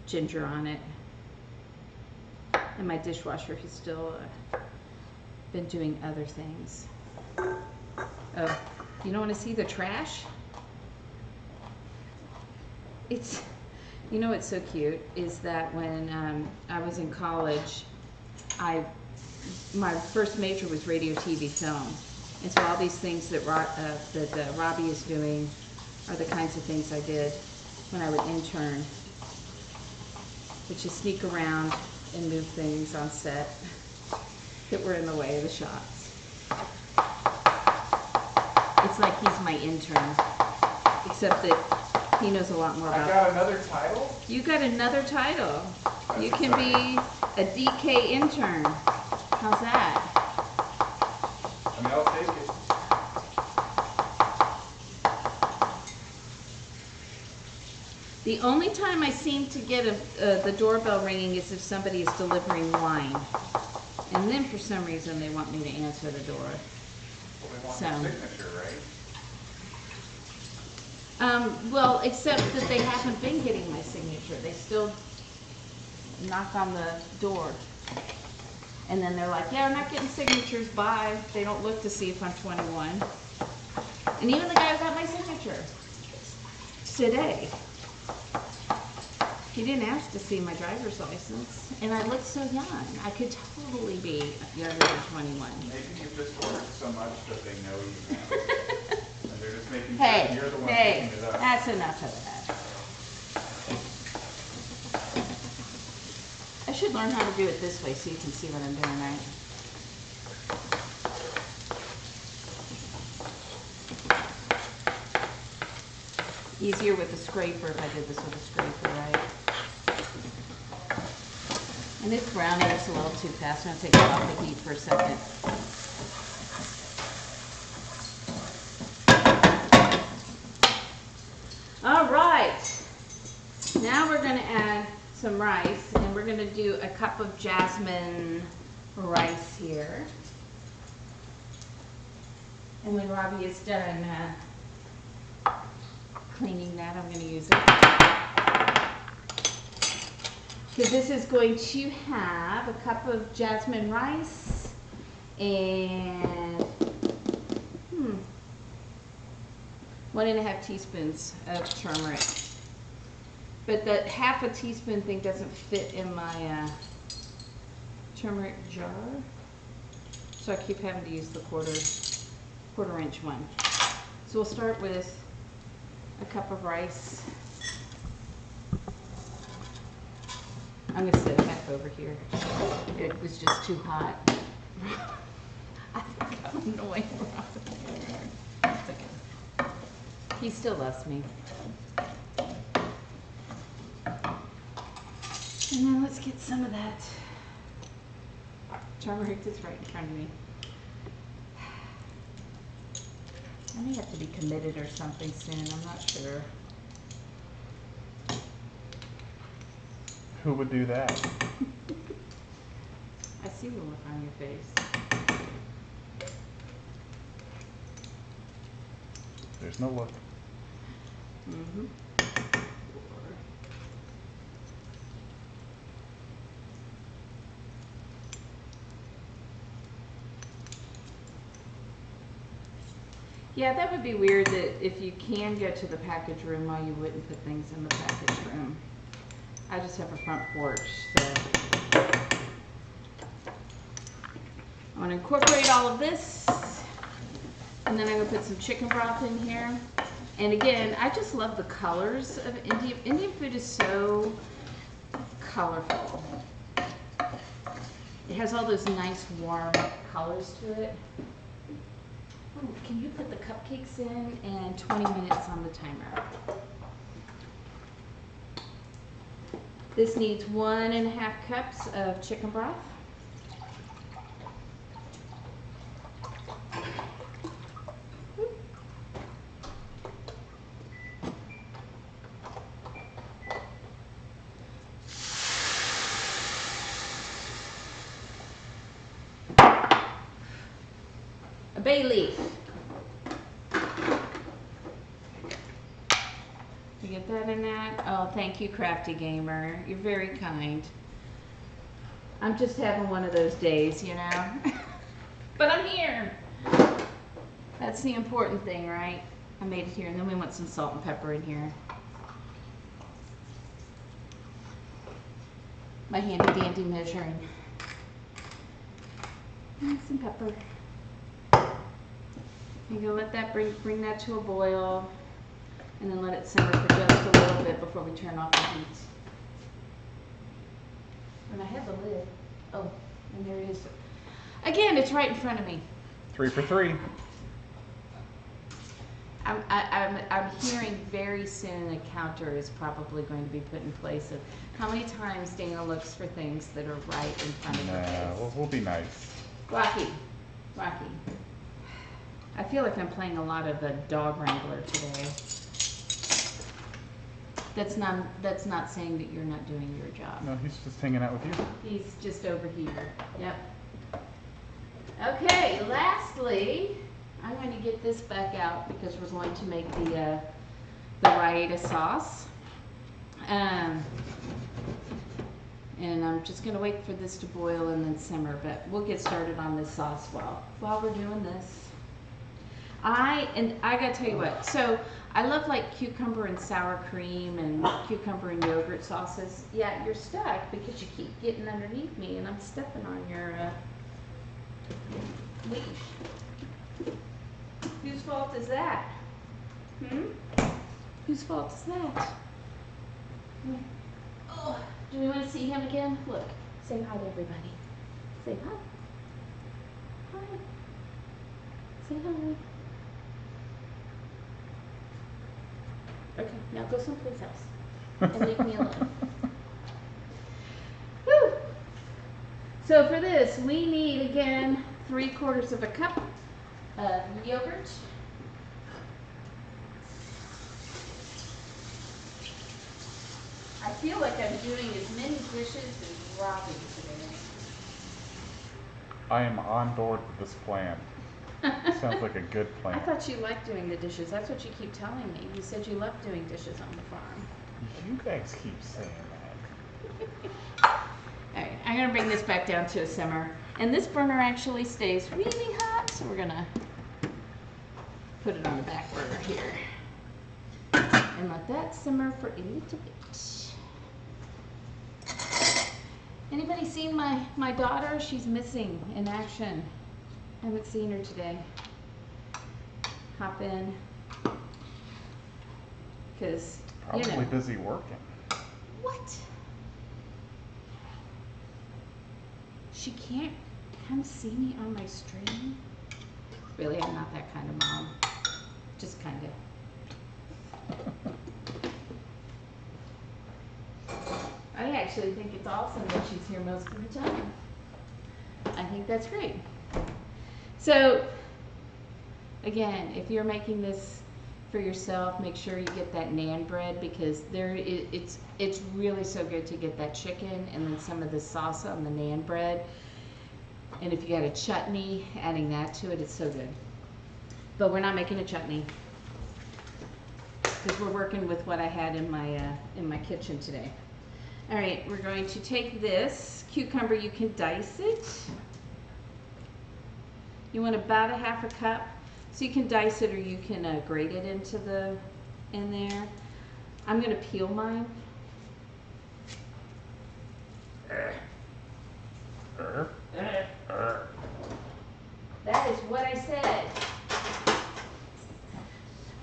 ginger on it, and my dishwasher has still been doing other things. Oh, you don't want to see the trash? It's, you know what's so cute is that when I was in college, my first major was radio, TV, film, and so all these things that Robbie is doing are the kinds of things I did when I would intern, which is sneak around and move things on set that were in the way of the shots. It's like he's my intern, except that he knows a lot more about it. I got another title? You got another title. That's you can exciting. be a DK intern. How's that? I mean, I'll take it. The only time I seem to get the doorbell ringing is if somebody is delivering wine. And then for some reason they want me to answer the door. Well, they want So. your signature, right? Well, except that they haven't been getting my signature. They still knock on the door. And then they're like, yeah, I'm not getting signatures, bye. They don't look to see if I'm 21. And even the guy who got my signature today, he didn't ask to see my driver's license. And I look so young. I could totally be younger than 21. Maybe you've just ordered so much that they know you now. And they're just making sure Hey, you're the one hey, picking it up. that's enough of that. I should learn how to do it this way so you can see what I'm doing, right? Easier with a scraper if I did this with a scraper, right? And it's browning just a little too fast. I'm going to take it off the heat for a second. All right. Now we're going to add some rice, and we're going to do a cup of jasmine rice here. And when Robbie is done cleaning that, I'm going to use it. Because this is going to have a cup of jasmine rice and 1.5 teaspoons of turmeric. But that 1/2 teaspoon thing doesn't fit in my turmeric jar, so I keep having to use the quarter inch one. So we'll start with a cup of rice. I'm gonna sit it back over here. It was just too hot. I think I'm annoying Robin. It's okay. He still loves me. And then let's get some of that turmeric that's right in front of me. I may have to be committed or something soon, I'm not sure. Who would do that? I see the look on your face. There's no look. Mm-hmm. Yeah, that would be weird that if you can go to the package room, why you wouldn't put things in the package room. I just have a front porch, so I want to incorporate all of this, and then I'm going to put some chicken broth in here. And again, I just love the colors of Indian food is so colorful. It has all those nice warm colors to it. Ooh, can you put the cupcakes in and 20 minutes on the timer? This needs 1.5 cups of chicken broth. A bay leaf. You get that in that? Oh, thank you, Crafty Gamer. You're very kind. I'm just having one of those days, you know? But I'm here. That's the important thing, right? I made it here, and then we want some salt and pepper in here. My handy dandy measuring. And some pepper. You're gonna let that bring that to a boil, and then let it simmer for just a little bit before we turn off the heat. And I have the lid. Oh, and there it is. Again, it's right in front of me. 3 for 3. I'm hearing very soon a counter is probably going to be put in place of how many times Dana looks for things that are right in front of her face. We'll be nice. Rocky. I feel like I'm playing a lot of a dog wrangler today. That's not saying that you're not doing your job. No, he's just hanging out with you. He's just over here. Yep. Okay, lastly, I'm going to get this back out because we're going to make the raita sauce. And I'm just going to wait for this to boil and then simmer, but we'll get started on this sauce while we're doing this. I gotta tell you what, so I love like cucumber and sour cream and cucumber and yogurt sauces. Yeah, you're stuck because you keep getting underneath me and I'm stepping on your leash. Whose fault is that? Whose fault is that? Oh, do we want to see him again? Look, say hi to everybody. Say hi. Hi. Say hi. Okay, now go someplace else and leave me alone. Whew. So for this, we need, again, 3/4 of a cup of yogurt. I feel like I'm doing as many dishes as Robbie today. I am on board with this plan. Sounds like a good plan. I thought you liked doing the dishes. That's what you keep telling me. You said you love doing dishes on the farm. You guys keep saying that. Alright, I'm going to bring this back down to a simmer. And this burner actually stays really hot, so we're going to put it on the back burner here. And let that simmer for a little bit. Anybody seen my daughter? She's missing in action. I haven't seen her today. Hop in. because, Probably busy working. What? She can't come see me on my stream? Really, I'm not that kind of mom. Just kind of. I actually think it's awesome that she's here most of the time. I think that's great. So, again, if you're making this for yourself, make sure you get that naan bread, because it's really so good to get that chicken and then some of the sauce on the naan bread. And if you got a chutney, adding that to it, it's so good. But we're not making a chutney because we're working with what I had in my kitchen today. All right, we're going to take this cucumber. You can dice it. You want about a half a cup. So you can dice it or you can grate it in there. I'm going to peel mine. That is what I said.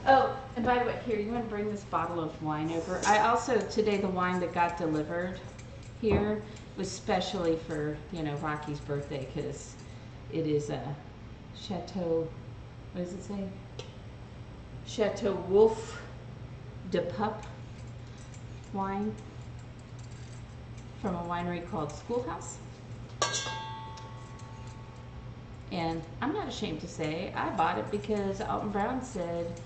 Oh, and by the way, here, you want to bring this bottle of wine over? I also, today, the wine that got delivered here was specially for, Rocky's birthday, because it is a Chateau, what does it say? Chateau Wolf de Pup wine from a winery called Schoolhouse. And I'm not ashamed to say I bought it because Alton Brown said,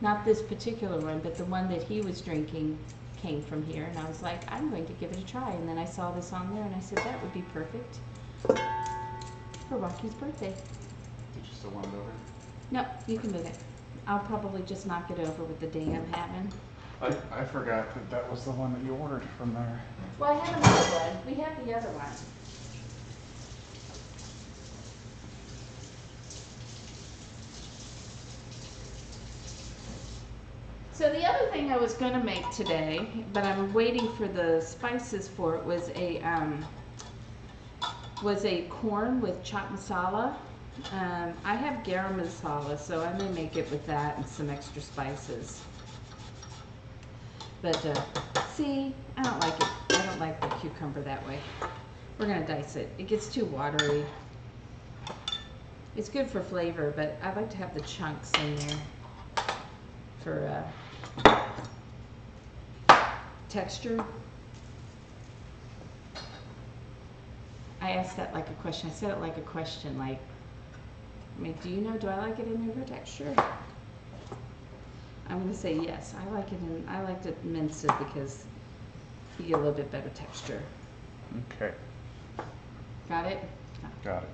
not this particular one, but the one that he was drinking came from here. And I was like, I'm going to give it a try. And then I saw this on there and I said, that would be perfect for Rocky's birthday. Did you still want it over? No, you can move it. I'll probably just knock it over with the day I'm having. I forgot that was the one that you ordered from there. Well, I have another one. We have the other one. So the other thing I was going to make today, but I'm waiting for the spices for it, was a corn with chopped masala. I have garam masala, so I may make it with that and some extra spices. But see, I don't like it. I don't like the cucumber that way. We're going to dice it. It gets too watery. It's good for flavor, but I like to have the chunks in there for texture. I asked that like a question. I said it like a question, like, do you know, do I like it in there for texture? I'm going to say yes. I like it, and I like to mince it because you get a little bit better texture. Okay. Got it? Got it.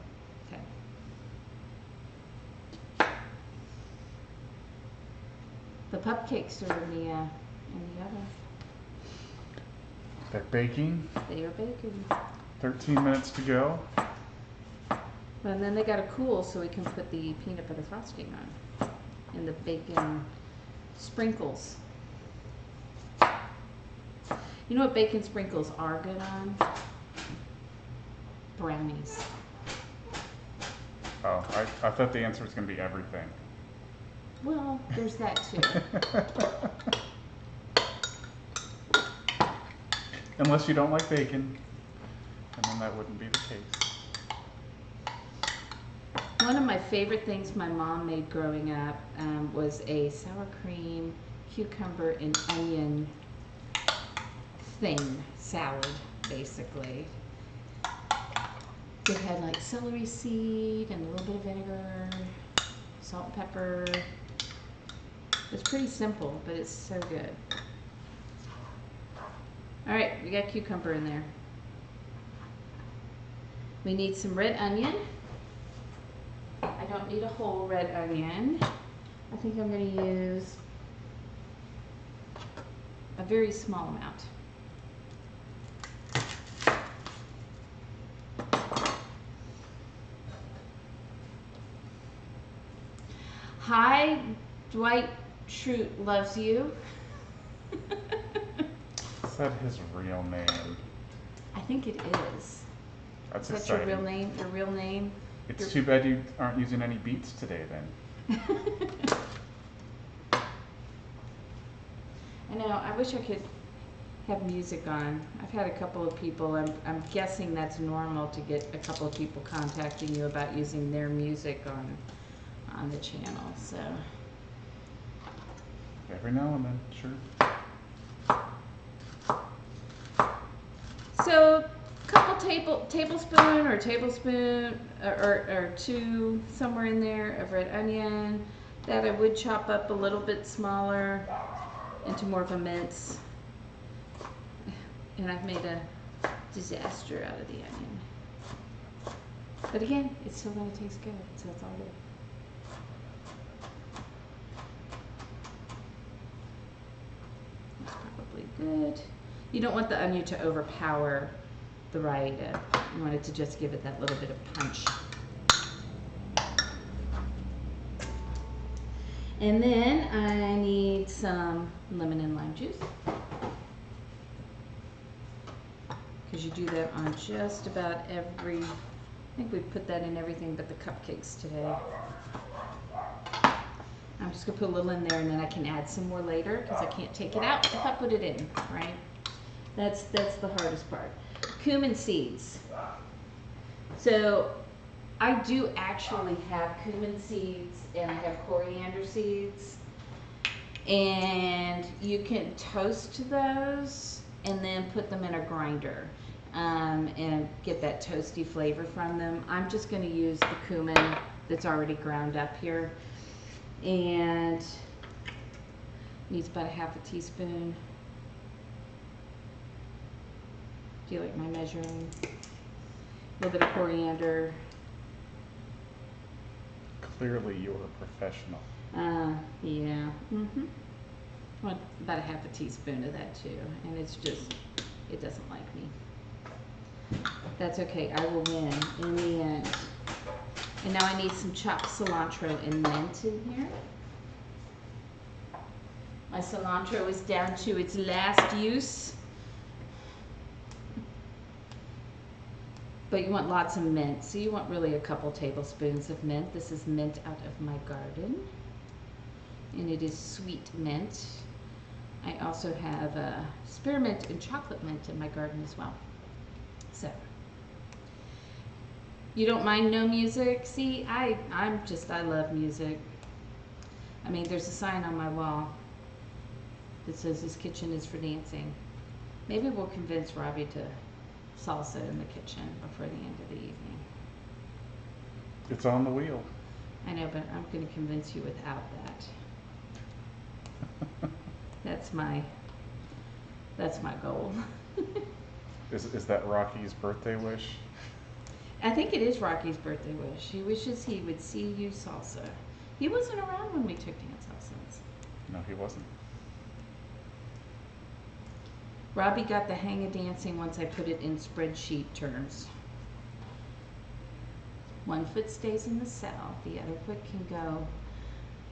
Okay. The cupcakes are in the oven. They're baking. They are baking. 13 minutes to go. And then they got to cool so we can put the peanut butter frosting on and the bacon sprinkles. You know what bacon sprinkles are good on? Brownies. Oh, I thought the answer was going to be everything. Well, there's that too. Unless you don't like bacon, and then that wouldn't be the case. One of my favorite things my mom made growing up was a sour cream, cucumber, and onion thing, salad, basically. It had like celery seed and a little bit of vinegar, salt and pepper. It's pretty simple, but it's so good. All right, we got cucumber in there. We need some red onion. I don't need a whole red onion. I think I'm going to use a very small amount. Hi, Dwight Schrute loves you. Is that his real name? I think it is. That's Is that exciting. your real name? Your real name? It's too bad you aren't using any beets today then. I wish I could have music on. I've had a couple of people, I'm guessing that's normal to get a couple of people contacting you about using their music on the channel, so. Every now and then, sure. So, couple tablespoon or two, somewhere in there, of red onion that I would chop up a little bit smaller into more of a mince. And I've made a disaster out of the onion. But again, it's still gonna taste good, so it's all good. That's probably good. You don't want the onion to overpower the raita. You want it to just give it that little bit of punch. And then I need some lemon and lime juice. Because you do that on just about every, I think we put that in everything but the cupcakes today. I'm just gonna put a little in there and then I can add some more later because I can't take it out if I put it in, right? That's the hardest part. Cumin seeds. So I do actually have cumin seeds and I have coriander seeds. And you can toast those and then put them in a grinder and get that toasty flavor from them. I'm just going to use the cumin that's already ground up here. And needs about a half a teaspoon. Do you like my measuring? A little bit of coriander. Clearly you're a professional. Yeah. Want about a half a teaspoon of that too. And it's just, it doesn't like me. That's okay, I will win in the end. And now I need some chopped cilantro and mint in here. My cilantro is down to its last use. But you want lots of mint, so you want really a couple tablespoons of mint. This is mint out of my garden, and it is sweet mint. I also have spearmint and chocolate mint in my garden as well. So, you don't mind no music? See, I love music. I mean, there's a sign on my wall that says this kitchen is for dancing. Maybe we'll convince Robbie to salsa in the kitchen before the end of the evening. It's on the wheel. I know, but I'm going to convince you without that. That's my goal. Is that Rocky's birthday wish? I think it is Rocky's birthday wish. He wishes he would see you salsa. He wasn't around when we took dance lessons. No, he wasn't. Robbie got the hang of dancing once I put it in spreadsheet terms. One foot stays in the cell, the other foot can go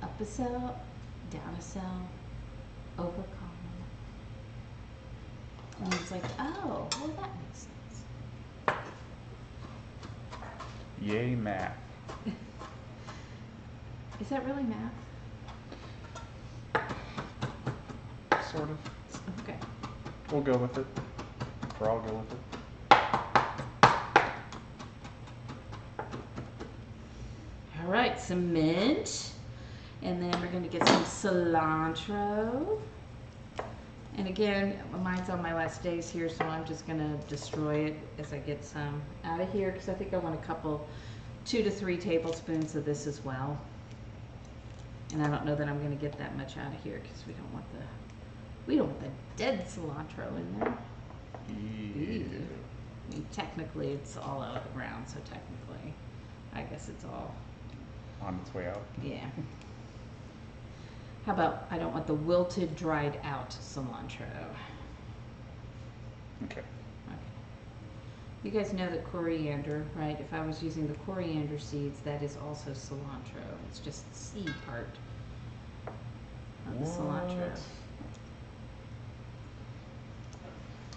up a cell, down a cell, over column. And he was like, oh, well that makes sense. Yay, math. Is that really math? Sort of. Okay. We'll go with it. Or I'll go with it. All right, some mint. And then we're going to get some cilantro. And again, mine's on my last days here, so I'm just going to destroy it as I get some out of here because I think I want a couple, 2 to 3 tablespoons of this as well. And I don't know that I'm going to get that much out of here because we don't want the dead cilantro in there. Yeah. I mean, technically it's all out of the ground, so technically I guess it's all On its way out. yeah. How about I don't want the wilted, dried out cilantro. Okay. Okay. You guys know that coriander, right? If I was using the coriander seeds, that is also cilantro. It's just the seed part of the cilantro.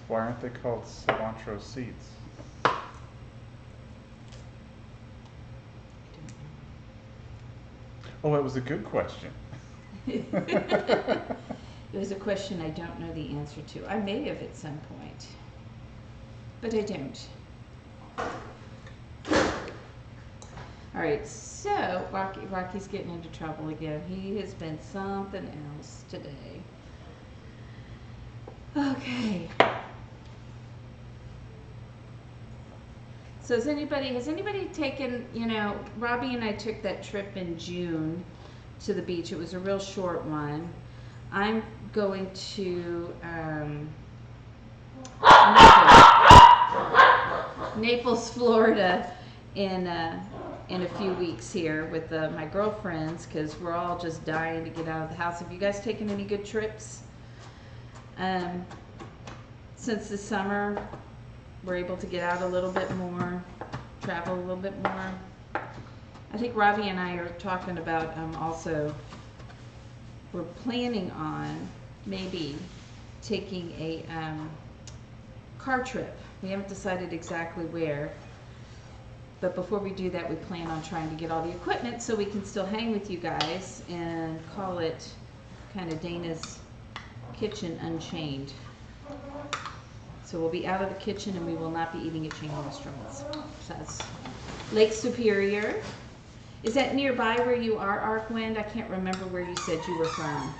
Why aren't they called cilantro seeds? Oh, that was a good question. It was a question I don't know the answer to. I may have at some point, but I don't. All right, so Rocky's getting into trouble again. He has been something else today. Okay. So has anybody taken, Robbie and I took that trip in June to the beach. It was a real short one. I'm going to Naples, Florida in a few weeks here with my girlfriends, because we're all just dying to get out of the house. Have you guys taken any good trips since the summer? We're able to get out a little bit more, travel a little bit more. I think Robbie and I are talking about also, we're planning on maybe taking a car trip. We haven't decided exactly where, but before we do that, we plan on trying to get all the equipment so we can still hang with you guys and call it kind of Dana's Kitchen Unchained. So we'll be out of the kitchen and we will not be eating at chain restaurants. So that's Lake Superior. Is that nearby where you are, Arkwind? I can't remember where you said you were from.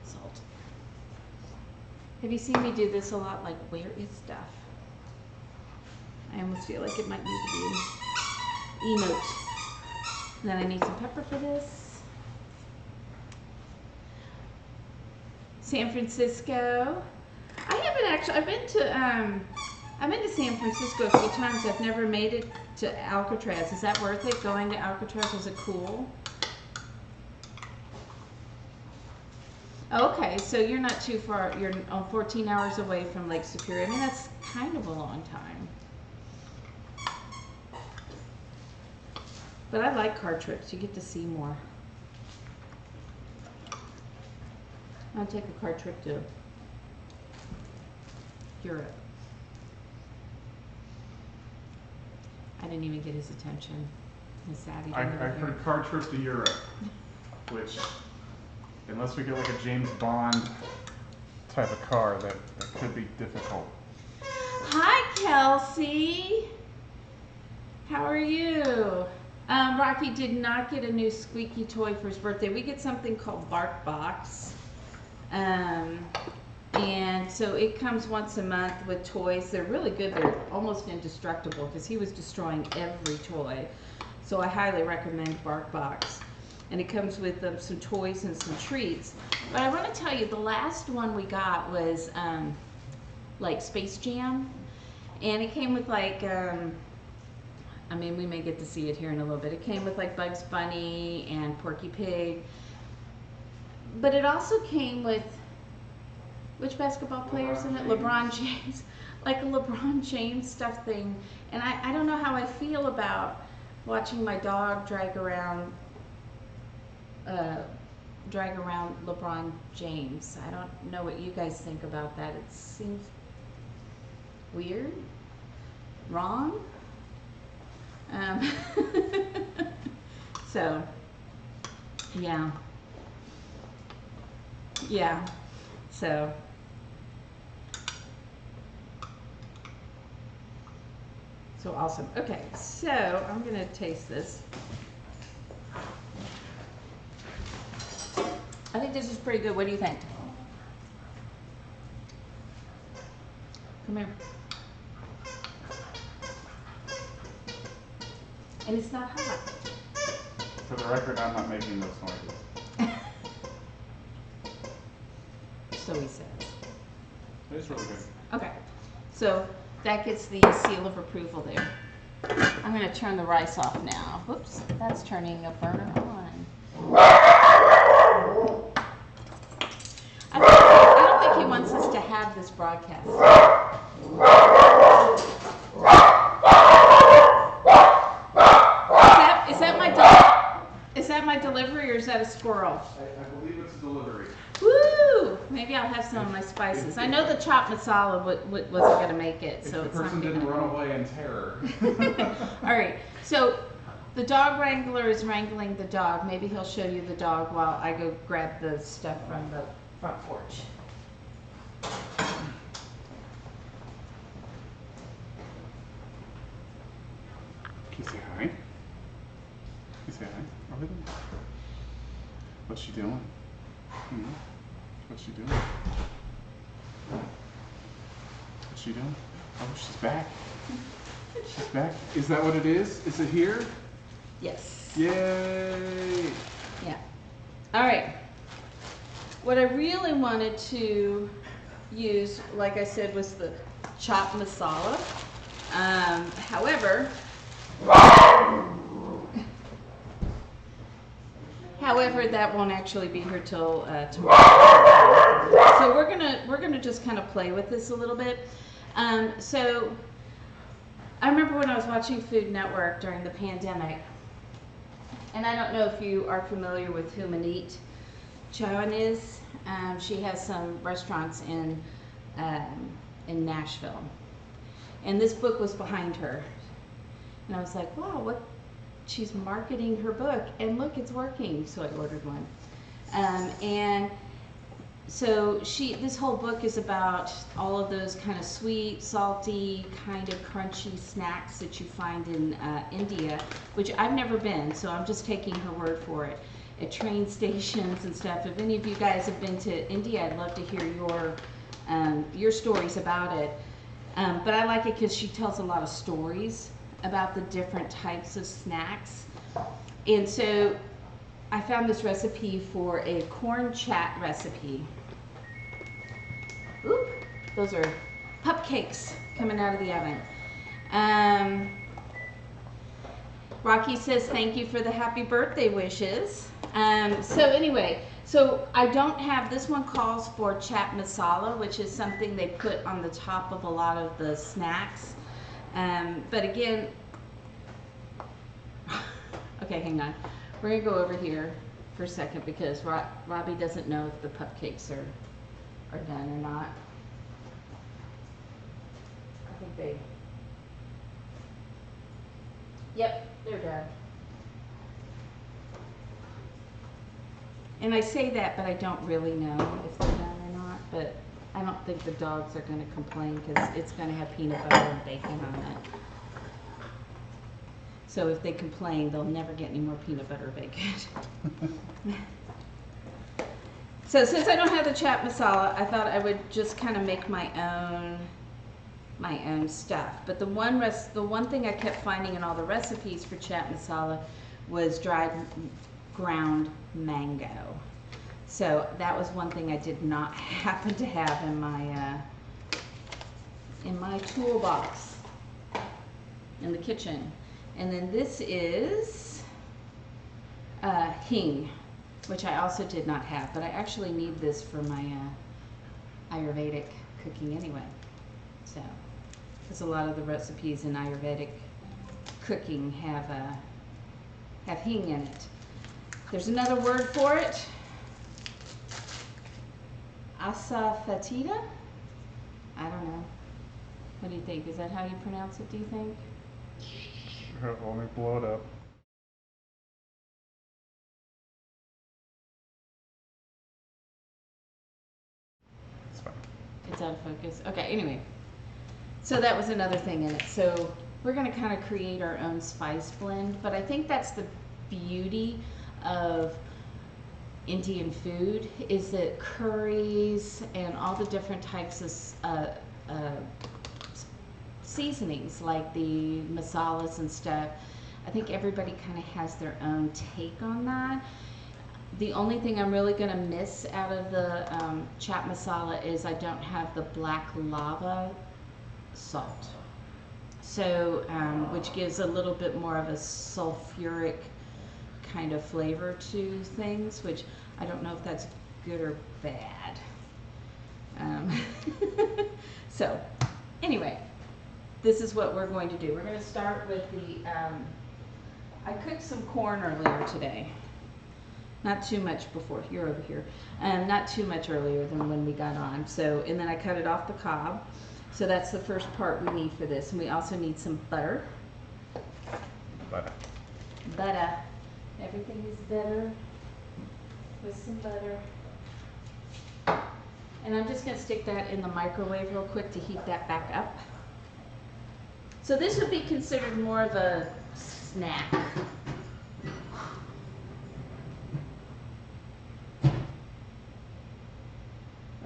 Salt. Have you seen me do this a lot? Like, where is stuff? I almost feel like it might need to be an emote. And then I need some pepper for this. San Francisco. I haven't actually. I've been to San Francisco a few times. I've never made it to Alcatraz. Is that worth it? Going to Alcatraz, was it cool? Okay, so you're not too far. You're 14 hours away from Lake Superior. I mean, that's kind of a long time. But I like car trips. You get to see more. I'll take a car trip to Europe. I didn't even get his attention. His savvy. I heard car trip to Europe, which, unless we get like a James Bond type of car, that could be difficult. Hi, Kelsey. How are you? Rocky did not get a new squeaky toy for his birthday. We get something called Bark Box. And so it comes once a month with toys. They're really good. They're almost indestructible because he was destroying every toy. So I highly recommend Bark Box. And it comes with some toys and some treats. But I want to tell you, the last one we got was like Space Jam. And it came with like, I mean, we may get to see it here in a little bit. It came with like Bugs Bunny and Porky Pig. But it also came with, which basketball players in it? LeBron James. Like a LeBron James stuffed thing. And I don't know how I feel about watching my dog drag around LeBron James. I don't know what you guys think about that. It seems weird, wrong. So, yeah. Yeah, so awesome. Okay, so I'm gonna taste this. I think this is pretty good. What do you think? Come here. And it's not hot. For the record, I'm not making those noises. So he says. It's really good. Okay, so that gets the seal of approval there. I'm going to turn the rice off now. Whoops, that's turning a burner on. I don't think he wants us to have this broadcast. Is that my delivery or is that a squirrel? I believe it's a delivery. Woo! Maybe I'll have some of my spices. I know the chopped masala wasn't going to make it, so if it's the person not didn't run away in terror. All right. So The dog wrangler is wrangling the dog. Maybe he'll show you the dog while I go grab the stuff from the front porch. Can you say hi? Can you say hi over there? What's she doing? Hmm? What's she doing? What's she doing? Oh, she's back. She's back. Is that what it is? Is it here? Yes. Yay! Yeah. All right. What I really wanted to use, like I said, was the chopped masala. However, that won't actually be here till tomorrow. So we're gonna just kind of play with this a little bit. So I remember when I was watching Food Network during the pandemic, and I don't know if you are familiar with who Manit Chowan is. She has some restaurants in Nashville, and this book was behind her, and I was like, wow, what? She's marketing her book, and look, it's working. So I ordered one, and so this whole book is about all of those kind of sweet, salty, kind of crunchy snacks that you find in India, which I've never been, so I'm just taking her word for it. At train stations and stuff. If any of you guys have been to India, I'd love to hear your stories about it. But I like it because she tells a lot of stories about the different types of snacks. And so I found this recipe for a corn chat recipe. Oop, those are cupcakes coming out of the oven. Rocky says thank you for the happy birthday wishes. So anyway, so I don't have, this one calls for chat masala, which is something they put on the top of a lot of the snacks. But again, okay, hang on. We're gonna go over here for a second because Robbie doesn't know if the cupcakes are done or not. I think they, yep, they're done. And I say that, but I don't really know if they're done or not, but I don't think the dogs are gonna complain because it's gonna have peanut butter and bacon on it. So if they complain, they'll never get any more peanut butter or bacon. So since I don't have the chat masala, I thought I would just kind of make my own stuff. But the one thing I kept finding in all the recipes for chat masala was dried ground mango. So that was one thing I did not happen to have in my toolbox in the kitchen. And then this is hing, which I also did not have, but I actually need this for my Ayurvedic cooking anyway. So, because a lot of the recipes in Ayurvedic cooking have hing in it. There's another word for it. Asafoetida? I don't know. What do you think? Is that how you pronounce it, do you think? Let me blow it up. It's fine. It's out of focus. Okay, anyway. So that was another thing in it. So we're going to kind of create our own spice blend, but I think that's the beauty of Indian food is that curries and all the different types of seasonings like the masalas and stuff, I think everybody kind of has their own take on that. The only thing I'm really going to miss out of the chat masala is I don't have the black lava salt. So, which gives a little bit more of a sulfuric kind of flavor to things, which I don't know if that's good or bad. So, anyway, this is what we're going to do. We're going to start with the, I cooked some corn earlier today. Not too much before, you're over here. Not too much earlier than when we got on. So, and then I cut it off the cob. So that's the first part we need for this. And we also need some butter. Butter. Butter. Everything is better with some butter. And I'm just going to stick that in the microwave real quick to heat that back up. So this would be considered more of a snack.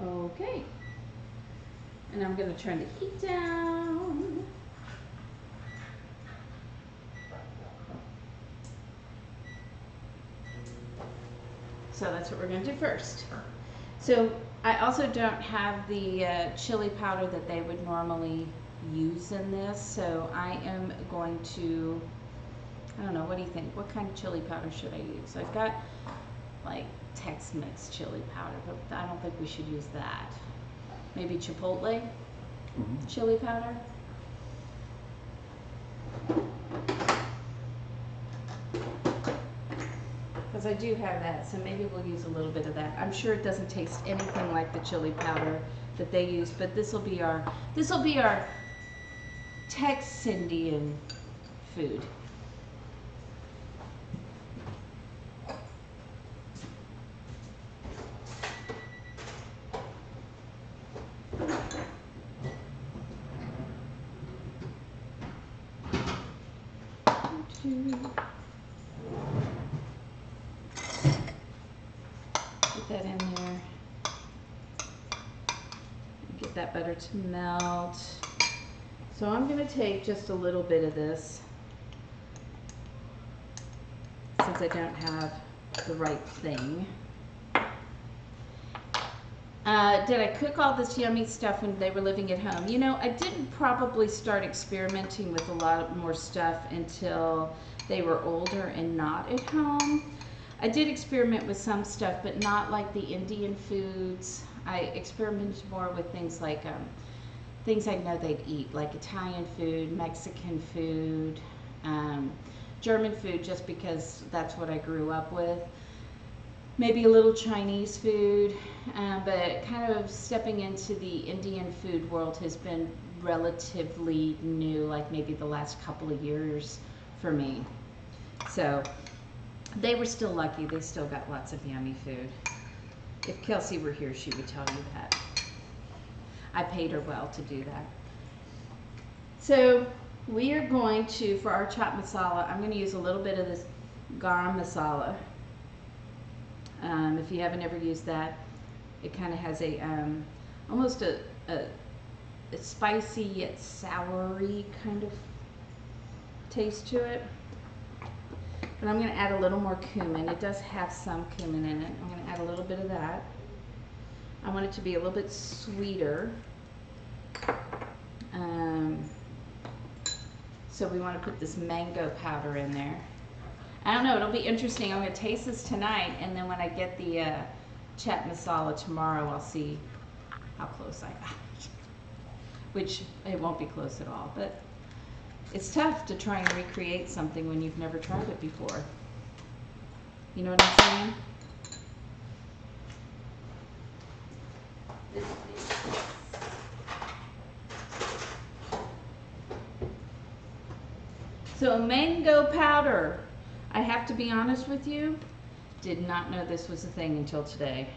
Okay. And I'm going to turn the heat down. So that's what we're going to do first. So I also don't have the chili powder that they would normally use in this. So I am going to, I don't know, what do you think? What kind of chili powder should I use? I've got like Tex-Mex chili powder, but I don't think we should use that. Maybe Chipotle chili powder. Because I do have that, so maybe we'll use a little bit of that. I'm sure it doesn't taste anything like the chili powder that they use, but this will be our Tex-Indian food. Put that in there. Get that butter to melt. So I'm going to take just a little bit of this, since I don't have the right thing. Did I cook all this yummy stuff when they were living at home? You know, I didn't probably start experimenting with a lot more stuff until they were older and not at home. I did experiment with some stuff, but not like the Indian foods. I experimented more with things like things I know they'd eat, like Italian food, Mexican food, German food, just because that's what I grew up with. Maybe a little Chinese food, but kind of stepping into the Indian food world has been relatively new, like maybe the last couple of years for me. So they were still lucky. They still got lots of yummy food. If Kelsey were here, she would tell you that. I paid her well to do that. So we are going to, for our chaat masala, I'm going to use a little bit of this garam masala. If you haven't ever used that, it kind of has a almost a spicy yet soury kind of taste to it. But I'm going to add a little more cumin. It does have some cumin in it. I'm going to add a little bit of that. I want it to be a little bit sweeter. So we want to put this mango powder in there. I don't know, it'll be interesting. I'm going to taste this tonight, and then when I get the chaat masala tomorrow, I'll see how close I got. Which, it won't be close at all, but it's tough to try and recreate something when you've never tried it before. You know what I'm saying? So mango powder. I have to be honest with you, did not know this was a thing until today.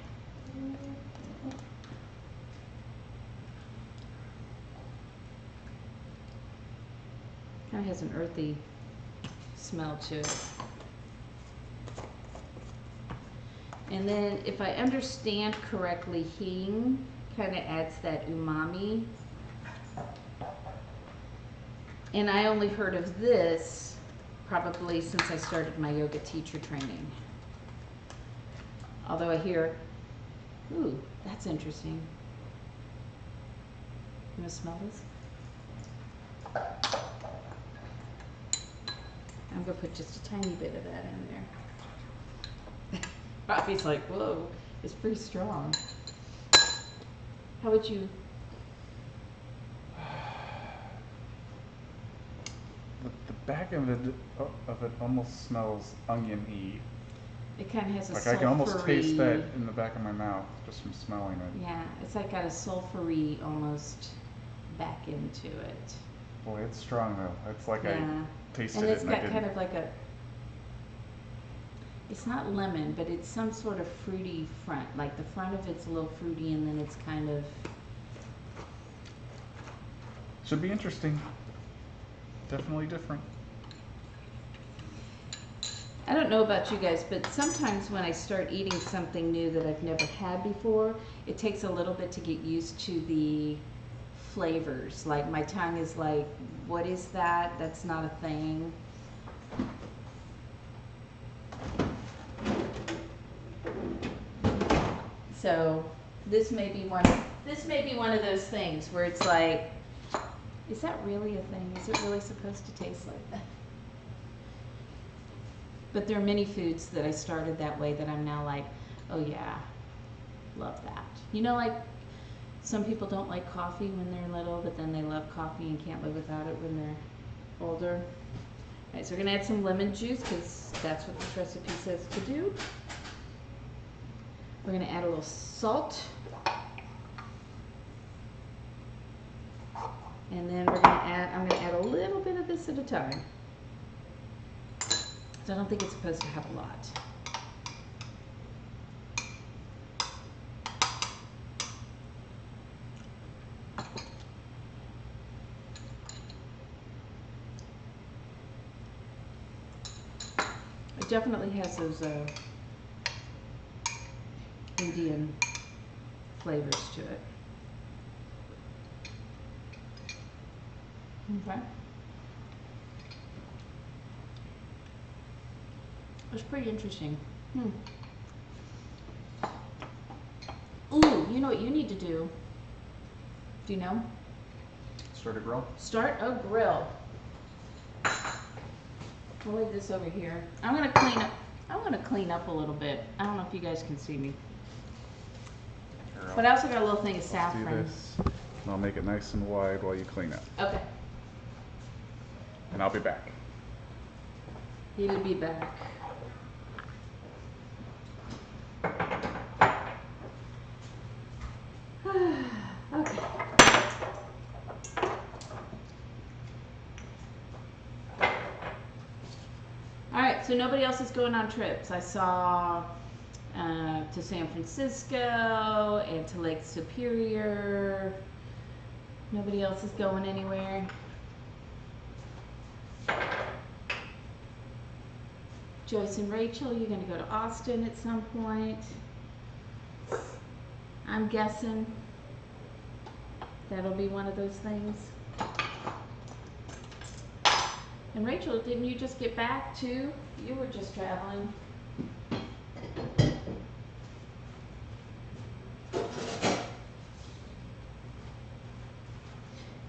Kind of has an earthy smell to it. And then if I understand correctly, hing kind of adds that umami. And I only heard of this probably since I started my yoga teacher training. Although I hear, ooh, that's interesting. You want to smell this? I'm going to put just a tiny bit of that in there. Bobby's like, whoa, it's pretty strong. How would you? The back of it almost smells onion-y. It kind of has a like sulfury. I can almost taste that in the back of my mouth just from smelling it. Yeah, it's like got a sulfury almost back into it. Boy, it's strong though. It's like Yeah. I tasted and it it's and I got didn't. kind of like a it's not lemon, but it's some sort of fruity front. Like the front of it's a little fruity and then it's kind of... Should be interesting. Definitely different. I don't know about you guys, but sometimes when I start eating something new that I've never had before, it takes a little bit to get used to the flavors. Like my tongue is like, what is that? That's not a thing. So this may be one of those things where it's like, is that really a thing? Is it really supposed to taste like that? But there are many foods that I started that way that I'm now like, oh yeah, love that. You know, like some people don't like coffee when they're little, but then they love coffee and can't live without it when they're older. All right, so we're gonna add some lemon juice because that's what this recipe says to do. We're gonna add a little salt. And then I'm gonna add a little bit of this at a time. So I don't think it's supposed to have a lot. It definitely has those Indian flavors to it. Okay. It's pretty interesting. Ooh, you know what you need to do? Do you know? Start a grill? Start a grill. I'll leave this over here. I'm gonna clean up a little bit. I don't know if you guys can see me. Here, But I also got a little thing of do saffron. this, and I'll make it nice and wide while you clean it. Okay. And I'll be back. He'll be back. Okay. All right, so nobody else is going on trips. I saw to San Francisco and to Lake Superior. Nobody else is going anywhere. Joyce and Rachel, you're going to go to Austin at some point. I'm guessing that'll be one of those things. And Rachel, didn't you just get back too? You were just traveling.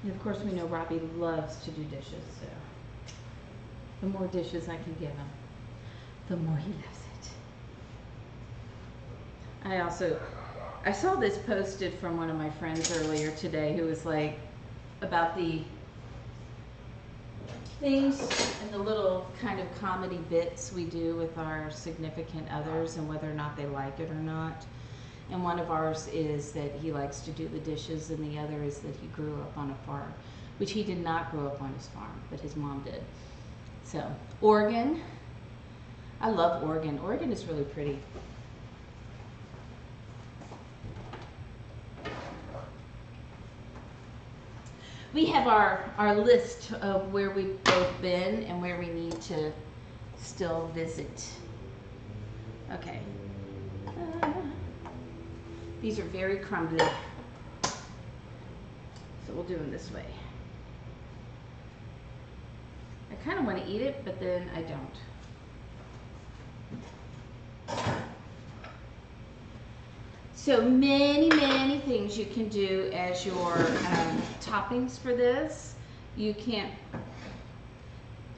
And of course we know Robbie loves to do dishes, so the more dishes I can give him, the more he loves it. I saw this posted from one of my friends earlier today who was like, about the things and the little kind of comedy bits we do with our significant others and whether or not they like it or not. And one of ours is that he likes to do the dishes, and the other is that he grew up on a farm, which he did not grow up on his farm, but his mom did. So, Oregon. I love Oregon. Oregon is really pretty. We have our list of where we've both been and where we need to still visit. Okay. These are very crumbly, so we'll do them this way. I kind of want to eat it, but then I don't. So many things you can do as your toppings for this. You can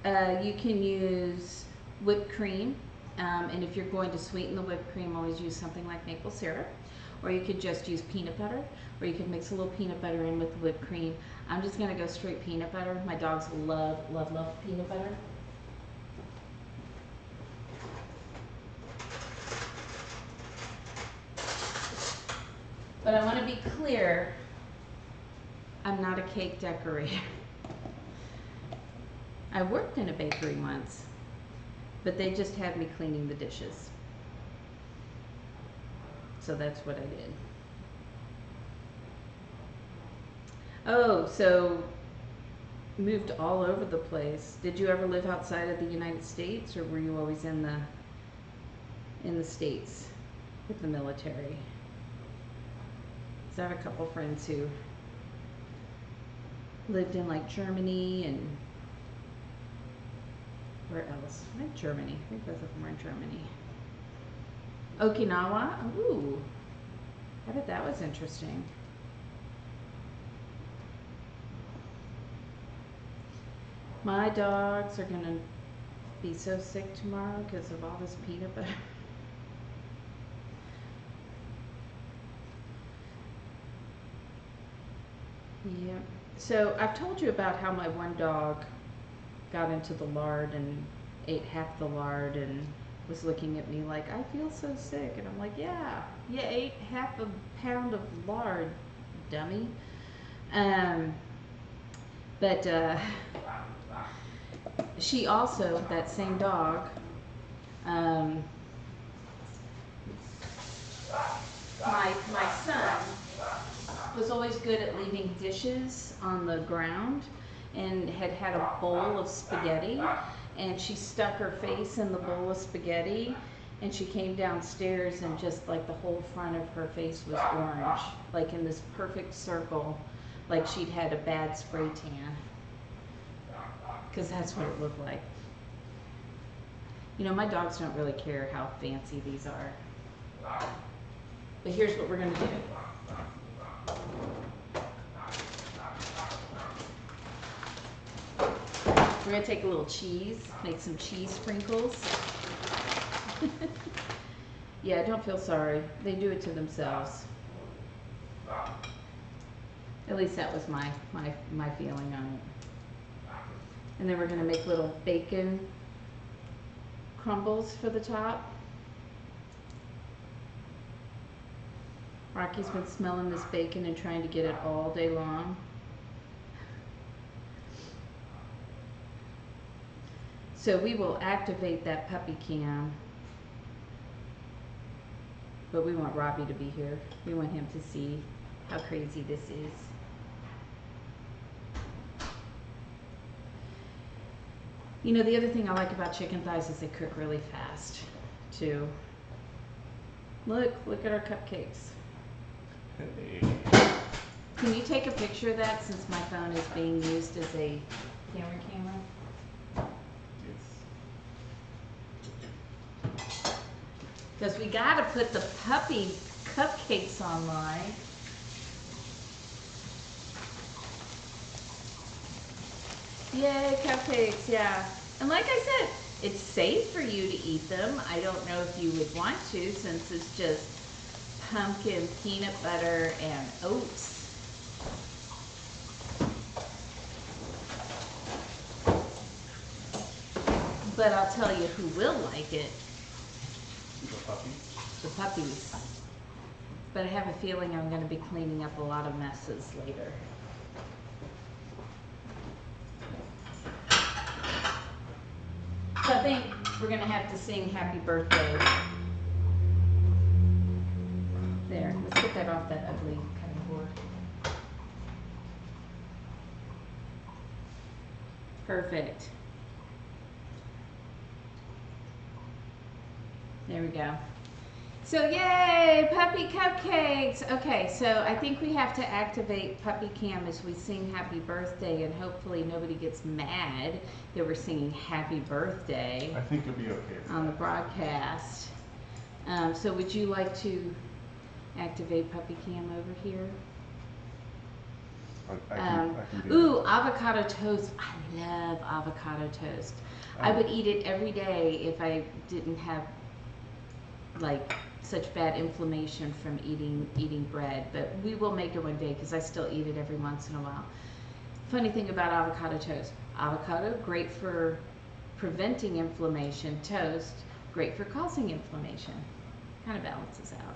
use whipped cream, and if you're going to sweeten the whipped cream, always use something like maple syrup. Or you could just use peanut butter, or you could mix a little peanut butter in with the whipped cream. I'm just gonna go straight peanut butter. My dogs love peanut butter. But I wanna be clear, I'm not a cake decorator. I worked in a bakery once, But they just had me cleaning the dishes. So that's what I did. Oh, so moved all over the place. Did you ever live outside of the United States, or were you always in the States with the military? So I have a couple friends who lived in like Germany and where else? I think Germany. I think both of them were in Germany. Okinawa. Ooh, I bet that was interesting. My dogs are gonna be so sick tomorrow because of all this peanut butter. Yeah. So I've told you about how my one dog got into the lard and ate half the lard and was looking at me like, I feel so sick. And I'm like, yeah, you ate half a pound of lard, dummy. But she also, that same dog, my son was always good at leaving dishes on the ground and had a bowl of spaghetti, and she stuck her face in the bowl of spaghetti, and she came downstairs and just like the whole front of her face was orange, like in this perfect circle, like she'd had a bad spray tan, because that's what it looked like. You know, my dogs don't really care how fancy these are. But here's what we're going to do. We're going to take a little cheese, make some cheese sprinkles. Yeah, don't feel sorry. They do it to themselves. At least that was my feeling on it. And then we're going to make little bacon crumbles for the top. Rocky's been smelling this bacon and trying to get it all day long. So we will activate that puppy cam, but we want Robbie to be here. We want him to see how crazy this is. You know, the other thing I like about chicken thighs is they cook really fast, too. Look at our cupcakes. Hey. Can you take a picture of that since my phone is being used as a camera? Yes. Because we gotta put the puppy cupcakes online. Yay, cupcakes, yeah. And like I said, it's safe for you to eat them. I don't know if you would want to, since it's just pumpkin, peanut butter, and oats. But I'll tell you who will like it. The puppies? The puppies. But I have a feeling I'm going to be cleaning up a lot of messes later. So I think we're going to have to sing happy birthday. There, let's get that off that ugly cutting board. Perfect. There we go. So yay, puppy cupcakes. Okay, so I think we have to activate puppy cam as we sing happy birthday, and hopefully nobody gets mad that we're singing happy birthday. I think you'll be okay on the broadcast. So would you like to activate puppy cam over here? I can do Ooh, avocado toast. I love avocado toast. I would eat it every day if I didn't have like such bad inflammation from eating bread, but we will make it one day because I still eat it every once in a while. Funny thing about avocado toast: avocado, great for preventing inflammation. Toast, great for causing inflammation. Kind of balances out.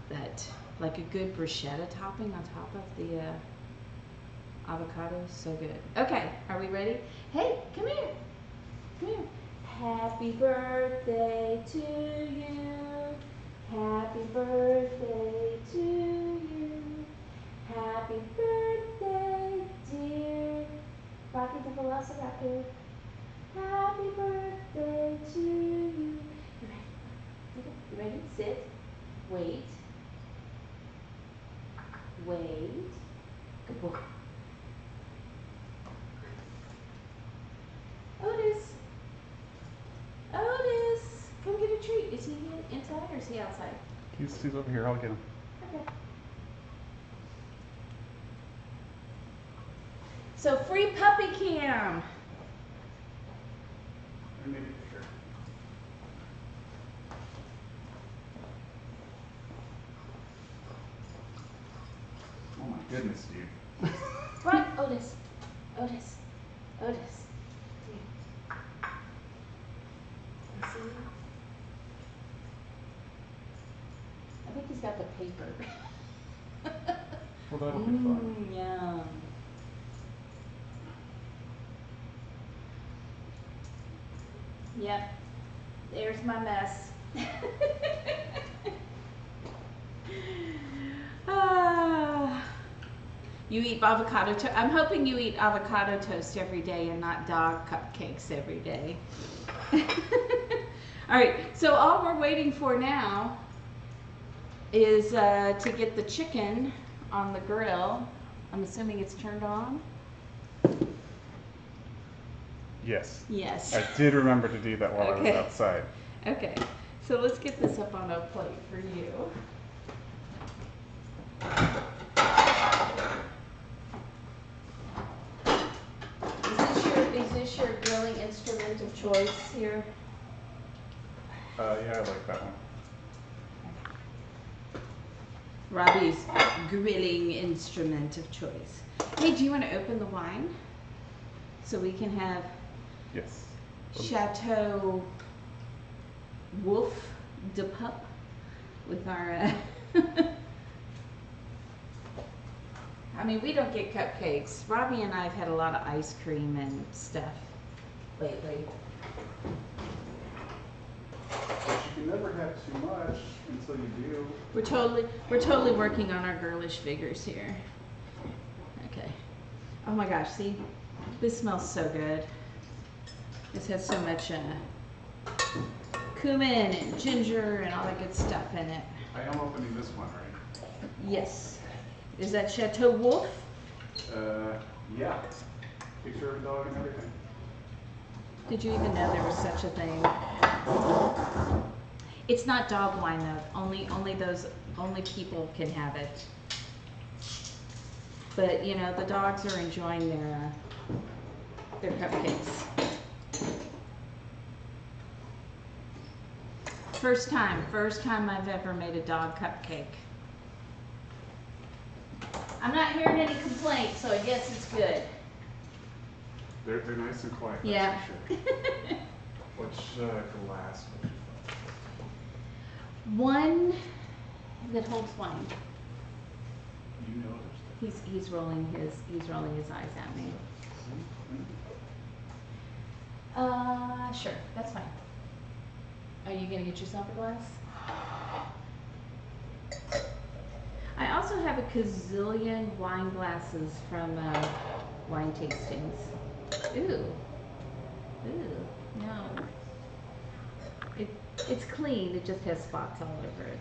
But like a good bruschetta topping on top of the avocado, so good. Okay, are we ready? Hey, come here. Come here. Happy birthday to you. Happy birthday to you. Happy birthday, dear Rocky the Velociraptor. Happy birthday to you. You ready? You ready? Sit. Wait. Wait. Good boy. Otis. Otis. Come get a treat. Is he inside or is he outside? He's over here. I'll get him. Okay. So free puppy cam. I made it bigger. Oh my goodness, dude. Right, Otis. Otis. Otis. Here. You see him? I think he's got the paper. Well, that'll be fun. Yum. Yep. There's my mess. You eat avocado toast. I'm hoping you eat avocado toast every day and not dog cupcakes every day. All right, so all we're waiting for now is to get the chicken on the grill. I'm assuming it's turned on. Yes. Yes. I did remember to do that while I was Okay. outside. Okay, so let's get this up on a plate for you. Is this your grilling instrument of choice here? Yeah, I like that one. Robbie's grilling instrument of choice. Hey, do you want to open the wine so we can have Yes. Chateau Wolf de Pup with our I mean, we don't get cupcakes. Robbie and I have had a lot of ice cream and stuff lately. But you can never have too much until you do. We're totally working on our girlish figures here. Okay. Oh my gosh, see? This smells so good. This has so much cumin and ginger and all that good stuff in it. I am opening this one, right? Yes. Is that Chateau Wolf? Yeah. Picture of a dog and everything. Did you even know there was such a thing? It's not dog wine though. Only people can have it. But you know, the dogs are enjoying their cupcakes. First time I've ever made a dog cupcake. I'm not hearing any complaints, so I guess it's good. They're nice and quiet. Yeah. That's for sure. Which glass? One that holds wine. You know there's He's rolling his eyes at me. Sure, that's fine. Are you gonna get yourself a glass? I also have a gazillion wine glasses from wine tastings. Ooh, no. It's clean. It just has spots all over it.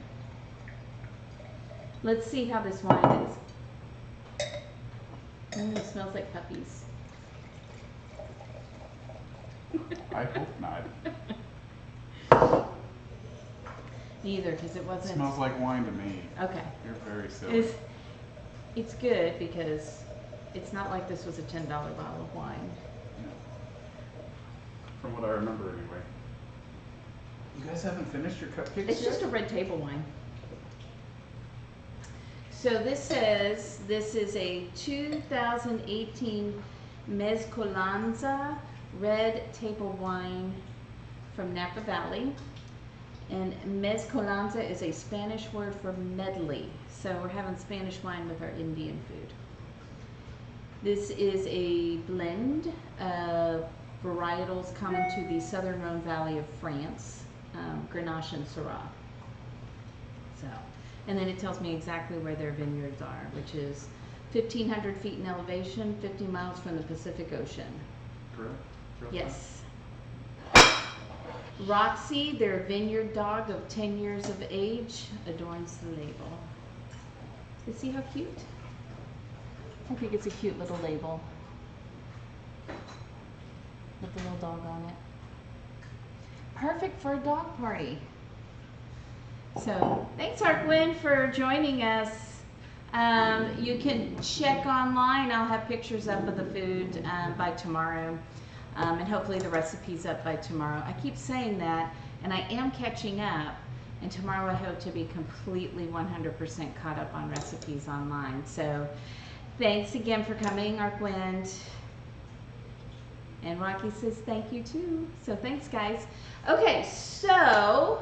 Let's see how this wine is. It smells like puppies. I hope not. Neither, because it wasn't. It smells like wine to me. Okay. You're very silly. It's good because it's not like this was a $10 bottle of wine. No. From what I remember, anyway. You guys haven't finished your cupcakes It's yet? just a red table wine. So this says this is a 2018 Mezcolanza red table wine from Napa Valley. And mezcolanza is a Spanish word for medley. So we're having Spanish wine with our Indian food. This is a blend of varietals common to the southern Rhone Valley of France, Grenache and Syrah. So, and then it tells me exactly where their vineyards are, which is 1,500 feet in elevation, 50 miles from the Pacific Ocean. Correct. Yes. Roxy, their vineyard dog of 10 years of age, adorns the label. You see how cute? I think it's a cute little label with the little dog on it. Perfect for a dog party. So thanks, Arkwin, for joining us. You can check online. I'll have pictures up of the food by tomorrow. And hopefully the recipe's up by tomorrow. I keep saying that, and I am catching up. And tomorrow I hope to be completely 100% caught up on recipes online. So thanks again for coming, Arkwind. And Rocky says thank you too. So thanks, guys. Okay, so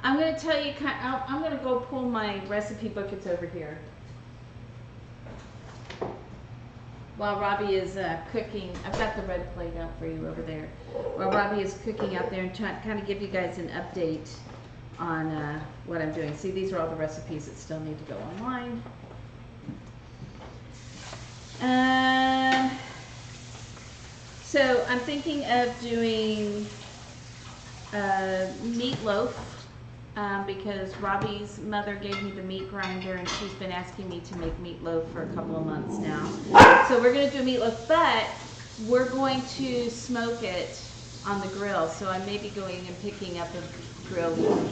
I'm going to tell you, I'm going to go pull my recipe book. It's over here. While Robbie is cooking, I've got the red plate out for you over there. While Robbie is cooking out there and kind of give you guys an update on what I'm doing. See, these are all the recipes that still need to go online. So I'm thinking of doing meatloaf because Robbie's mother gave me the meat grinder and she's been asking me to make meatloaf for a couple of months now. So we're going to do meatloaf, but we're going to smoke it on the grill. So I may be going and picking up a grill to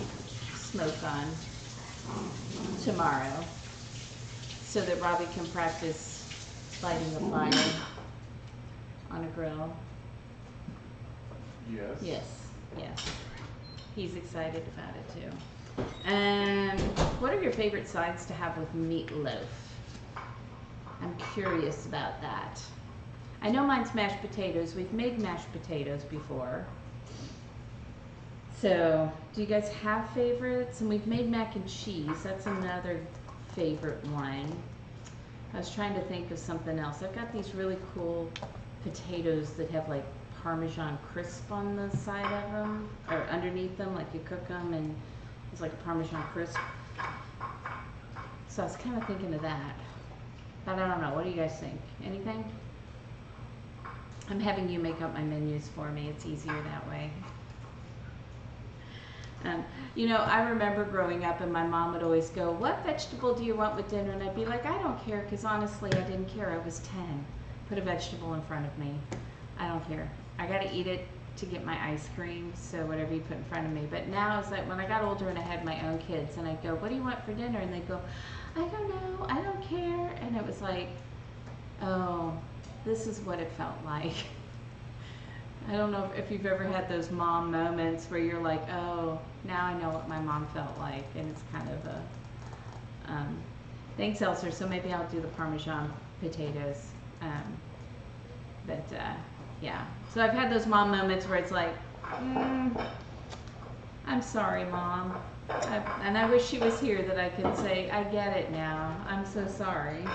smoke on tomorrow so that Robbie can practice lighting a fire on a grill. Yes. Yes, yes. He's excited about it too. What are your favorite sides to have with meatloaf? I'm curious about that. I know mine's mashed potatoes. We've made mashed potatoes before. So, do you guys have favorites? And we've made mac and cheese. That's another favorite one. I was trying to think of something else. I've got these really cool potatoes that have like Parmesan crisp on the side of them, or underneath them, like you cook them and it's like a Parmesan crisp. So I was kind of thinking of that. But I don't know. What do you guys think? Anything? I'm having you make up my menus for me. It's easier that way. You know, I remember growing up and my mom would always go, "What vegetable do you want with dinner?" And I'd be like, "I don't care," because honestly, I didn't care. I was 10. Put a vegetable in front of me. I don't care. I got to eat it to get my ice cream, so whatever you put in front of me. But now it's like when I got older and I had my own kids and I'd go, "What do you want for dinner?" And they'd go, "I don't know, I don't care." And it was like, oh, this is what it felt like. I don't know if you've ever had those mom moments where you're like, oh, now I know what my mom felt like. And it's kind of a, thanks, Elser. So maybe I'll do the Parmesan potatoes. Yeah. So I've had those mom moments where it's like, I'm sorry, Mom. And I wish she was here that I could say, I get it now. I'm so sorry.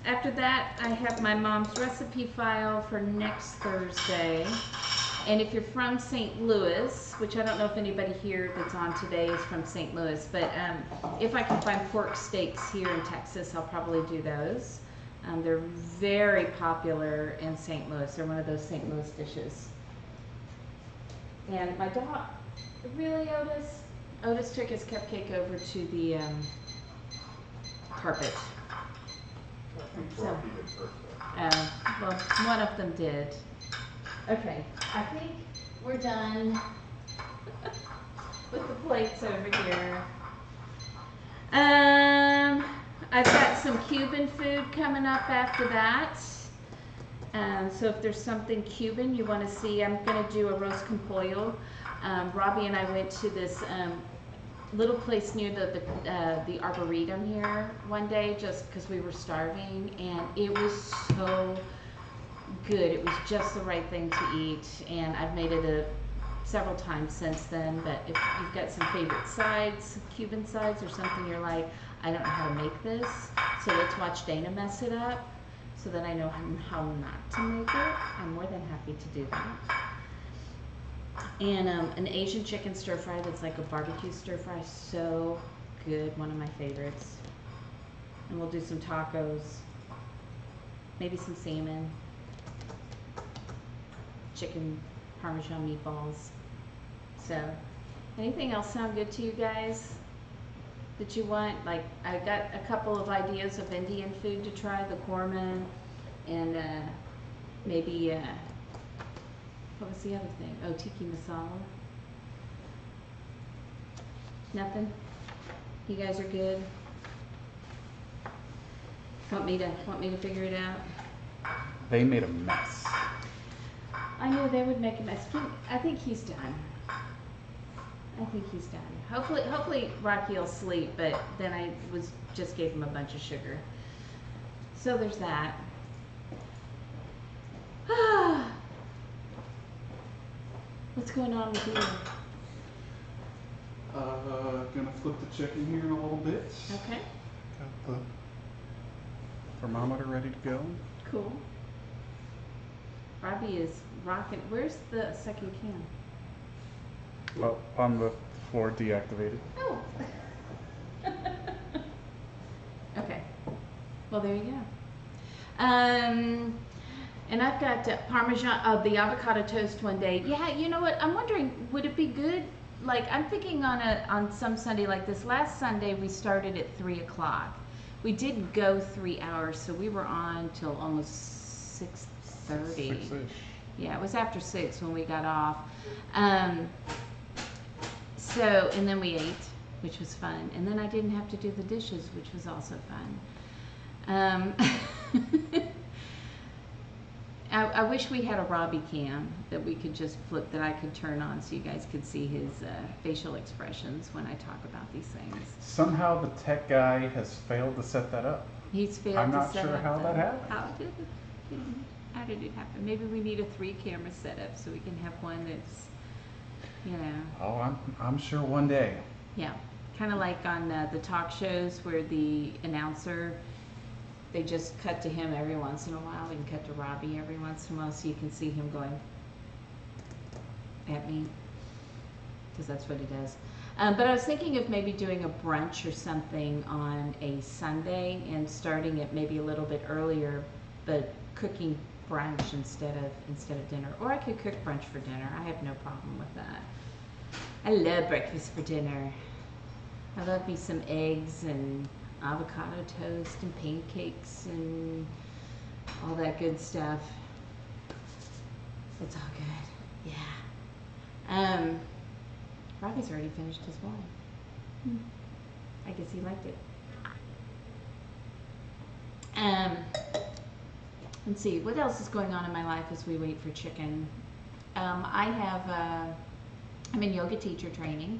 After that, I have my mom's recipe file for next Thursday. And if you're from St. Louis, which I don't know if anybody here that's on today is from St. Louis, but if I can find pork steaks here in Texas, I'll probably do those. They're very popular in St. Louis. They're one of those St. Louis dishes. And my dog, really, Otis took his cupcake over to the carpet. So, well, one of them did. Okay, I think we're done with the plates over here. I've got some Cuban food coming up after that. So if there's something Cuban you want to see, I'm going to do a roast con pollo. Robbie and I went to this little place near the Arboretum here one day just because we were starving, and it was so good. It was just the right thing to eat, and I've made it several times since then. But if you've got some favorite sides, Cuban sides, or something you're like, I don't know how to make this, so let's watch Dana mess it up. so that I know how not to make it. I'm more than happy to do that. And an Asian chicken stir fry that's like a barbecue stir fry, so good, one of my favorites. And we'll do some tacos, maybe some salmon, chicken Parmesan meatballs. So, anything else sound good to you guys that you want? Like, I got a couple of ideas of Indian food to try, the korma, and maybe, what was the other thing? Oh, tiki masala. Nothing? You guys are good? Want me to figure it out? They made a mess. I knew they would make a mess. I think he's done. I think he's done. Hopefully Rocky will sleep, but then I just gave him a bunch of sugar. So there's that. What's going on with you? Gonna flip the chicken here in a little bit. Okay. Got the thermometer ready to go. Cool. Robbie is rocking. Where's the second can? Well, on the floor, deactivated. Oh. Okay. Well, there you go. And I've got Parmesan, the avocado toast one day. Yeah, you know what? I'm wondering, would it be good? Like, I'm thinking on some Sunday like this. Last Sunday we started at 3 o'clock. We did go 3 hours, so we were on till almost 6:30. 6-ish. Yeah, it was after 6 when we got off. So, and then we ate, which was fun. And then I didn't have to do the dishes, which was also fun. I wish we had a Robbie cam that we could just flip, that I could turn on so you guys could see his facial expressions when I talk about these things. Somehow the tech guy has failed to set that up. He's failed I'm to not set sure up how that happened. How did it happen? Maybe we need a 3-camera setup so we can have one that's, you know. Oh, I'm sure one day. Yeah, kind of like on the talk shows where the announcer, they just cut to him every once in a while. We can cut to Robbie every once in a while so you can see him going at me, because that's what he does. But I was thinking of maybe doing a brunch or something on a Sunday and starting it maybe a little bit earlier, but cooking brunch instead of dinner. Or I could cook brunch for dinner. I have no problem with that. I love breakfast for dinner. I love me some eggs and avocado toast and pancakes and all that good stuff. It's all good. Yeah. Robbie's already finished his wine. I guess he liked it. Let's see, what else is going on in my life as we wait for chicken? I'm in yoga teacher training,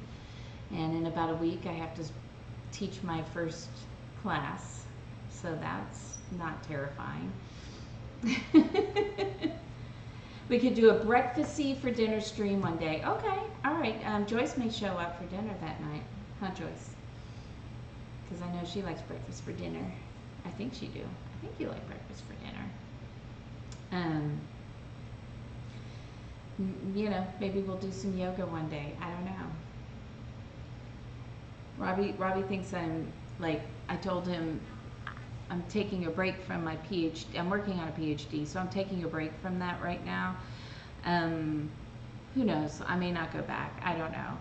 and in about a week I have to teach my first class, so that's not terrifying. We could do a breakfasty for dinner stream one day. Okay, all right. Joyce may show up for dinner that night, huh, Joyce? Because I know she likes breakfast for dinner. I think she do. I think you like breakfast for dinner. You know, maybe we'll do some yoga one day. I don't know. Robbie thinks I'm like, I told him I'm taking a break from my PhD. I'm working on a PhD, so I'm taking a break from that right now. Who knows? I may not go back. I don't know.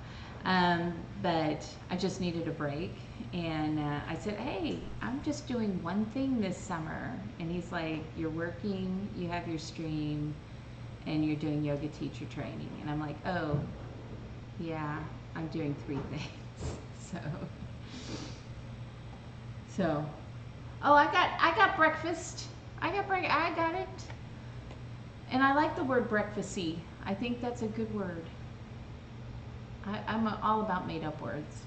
But I just needed a break. And I said, hey, I'm just doing one thing this summer. And he's like, you're working, you have your stream, and you're doing yoga teacher training. And I'm like, oh, yeah, I'm doing 3 things. So, oh, I got breakfast. I got it. And I like the word breakfasty. I think that's a good word. I'm all about made up words.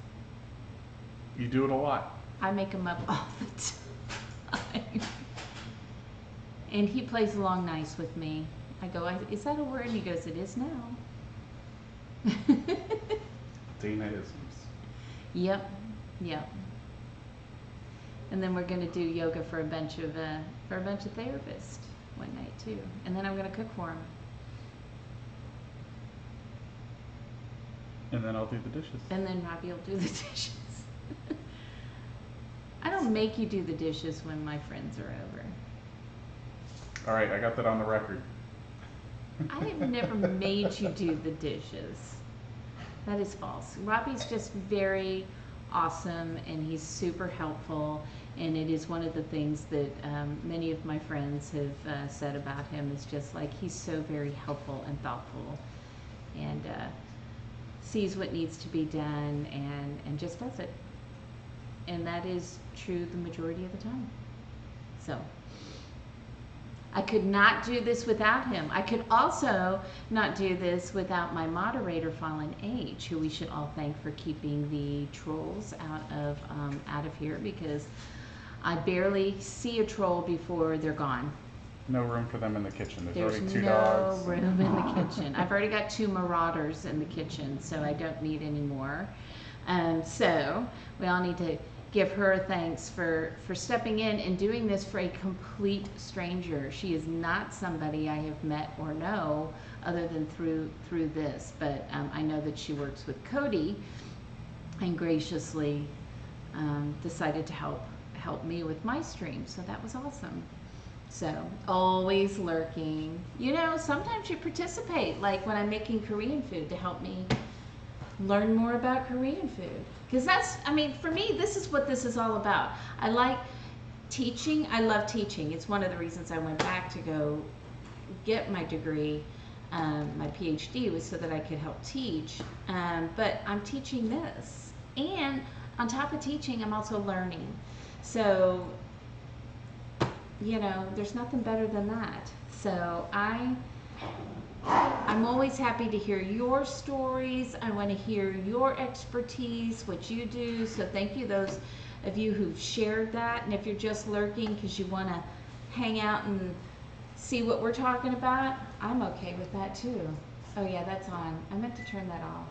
You do it a lot. I make them up all the time. And he plays along nice with me. I go, is that a word? And he goes, it is now. Dana-isms. Yep. And then we're going to do yoga for a bunch of for a bunch of therapists one night too. And then I'm going to cook for him. And then I'll do the dishes. And then Robbie will do the dishes. I don't make you do the dishes when my friends are over. All right, I got that on the record. I have never made you do the dishes. That is false. Robbie's just very awesome, and he's super helpful, and it is one of the things that many of my friends have said about him is just like he's so very helpful and thoughtful, and sees what needs to be done and just does it. And that is true the majority of the time. So I could not do this without him. I could also not do this without my moderator, Fallen Age, who we should all thank for keeping the trolls out of here, because I barely see a troll before they're gone. No room for them in the kitchen. There's already two no dogs. room in the kitchen. I've already got 2 marauders in the kitchen, so I don't need any more. So we all need to give her thanks for stepping in and doing this for a complete stranger. She is not somebody I have met or know other than through this, but I know that she works with Cody and graciously decided to help me with my stream, so that was awesome. So always lurking. You know, sometimes you participate, like when I'm making Korean food, to help me learn more about Korean food. Because that's, I mean, for me, this is what this is all about. I like teaching. I love teaching. It's one of the reasons I went back to go get my degree, my PhD, was so that I could help teach. But I'm teaching this. And on top of teaching, I'm also learning. So, you know, there's nothing better than that. So I'm always happy to hear your stories. I want to hear your expertise, what you do. So thank you, those of you who've shared that. And if you're just lurking because you want to hang out and see what we're talking about, I'm okay with that too. Oh yeah, that's on. I meant to turn that off.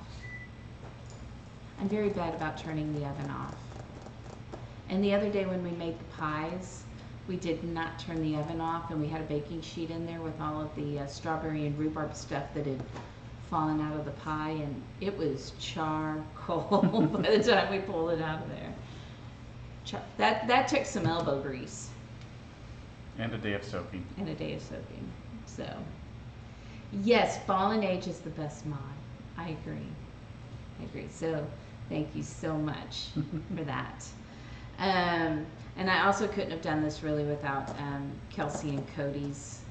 I'm very bad about turning the oven off. And the other day when we made the pies, we did not turn the oven off, and we had a baking sheet in there with all of the strawberry and rhubarb stuff that had fallen out of the pie, and it was charcoal by the time we pulled it out of there. That took some elbow grease. And a day of soaking. And a day of soaking. So, yes, Fallen Age is the best mod. I agree. So, thank you so much for that. And I also couldn't have done this really without Kelsey and Cody's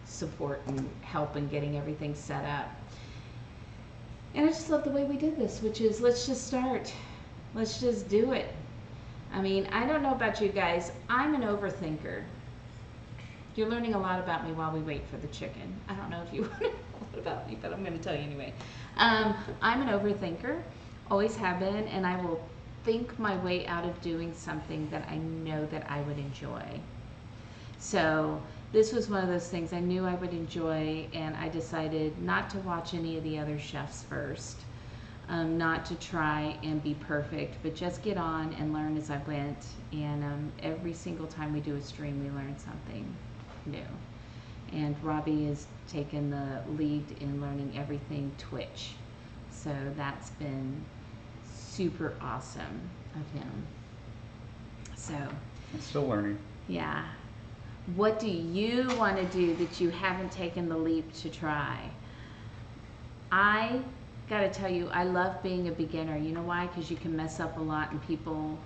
support and help in getting everything set up. And I just love the way we did this, which is let's just start. Let's just do it. I mean, I don't know about you guys. I'm an overthinker. You're learning a lot about me while we wait for the chicken. I don't know if you want to know a lot about me, but I'm going to tell you anyway. I'm an overthinker, always have been, and I will think my way out of doing something that I know that I would enjoy. So this was one of those things I knew I would enjoy, and I decided not to watch any of the other chefs first, not to try and be perfect, but just get on and learn as I went. And every single time we do a stream, we learn something new. And Robbie has taken the lead in learning everything Twitch. So that's been super awesome of him. So I'm still learning. Yeah. What do you want to do that you haven't taken the leap to try? I got to tell you, I love being a beginner. You know why? Because you can mess up a lot and people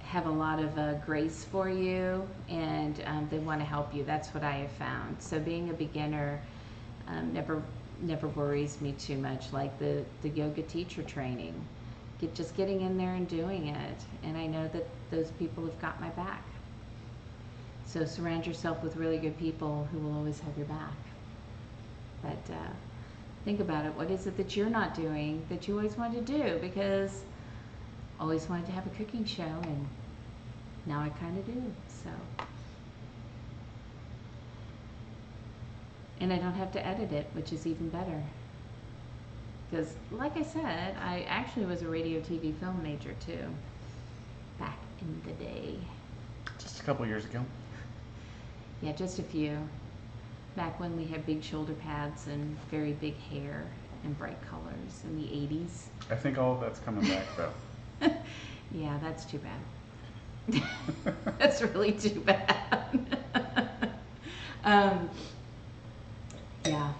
have a lot of grace for you, and they want to help you. That's what I have found. So being a beginner never worries me too much, like the yoga teacher training. Just getting in there and doing it, and I know that those people have got my back. So surround yourself with really good people who will always have your back. But think about it. What is it that you're not doing that you always wanted to do? Because I always wanted to have a cooking show, and now I kind of do. So, and I don't have to edit it, which is even better. Because, like I said, I actually was a radio, TV, film major too, back in the day. Just Just a couple years ago. Yeah, just a few. Back when we had big shoulder pads and very big hair and bright colors in the 80s. I think all of that's coming back though. Yeah, that's too bad. That's really too bad. Yeah.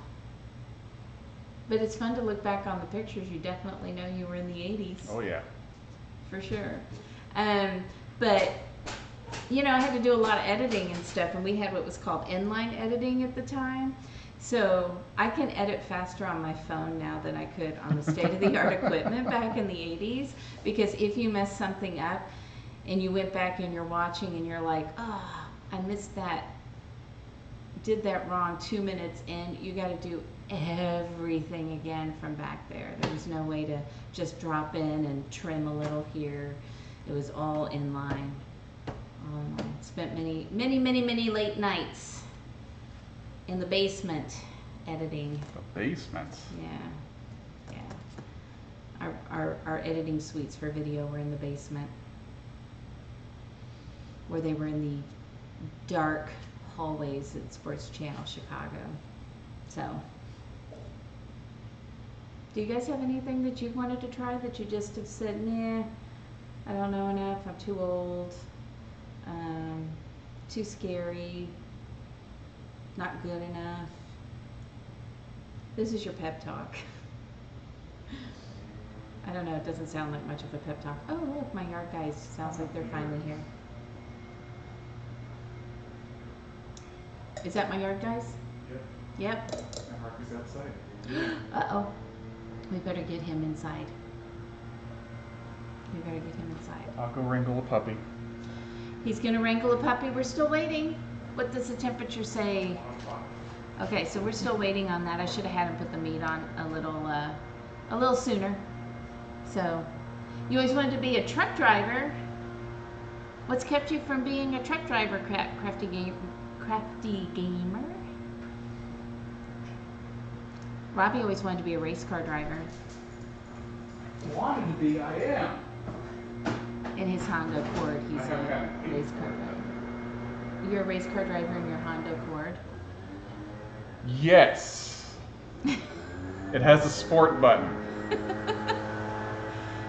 But it's fun to look back on the pictures. You definitely know you were in the 80s. Oh yeah. For sure. But, you know, I had to do a lot of editing and stuff, and we had what was called inline editing at the time. So I can edit faster on my phone now than I could on the state-of-the-art equipment back in the 80s, because if you mess something up and you went back and you're watching and you're like, oh, I missed that, did that wrong 2 minutes in, you got to do everything again from back there. There was no way to just drop in and trim a little here. It was all in line. Spent many late nights in the basement editing. The basement? Yeah. Our editing suites for video were in the basement, where they were in the dark hallways at Sports Channel Chicago. So, do you guys have anything that you've wanted to try that you just have said, nah, I don't know enough, I'm too old, too scary, not good enough? This is your pep talk. I don't know, it doesn't sound like much of a pep talk. Oh look, my yard guys, sounds like they're finally here. Is that my yard guys? Yep. Yep. And Harky's outside. Uh-oh. We better get him inside. We better get him inside. I'll go wrangle a puppy. He's gonna wrangle a puppy. We're still waiting. What does the temperature say? Okay, so we're still waiting on that. I should have had him put the meat on a little sooner. So, you always wanted to be a truck driver. What's kept you from being a truck driver, crafty gamer? Robbie always wanted to be a race car driver. Wanted to be, I am. In his Honda Accord, he's a race car driver. You're a race car driver in your Honda Accord? Yes. It has a sport button.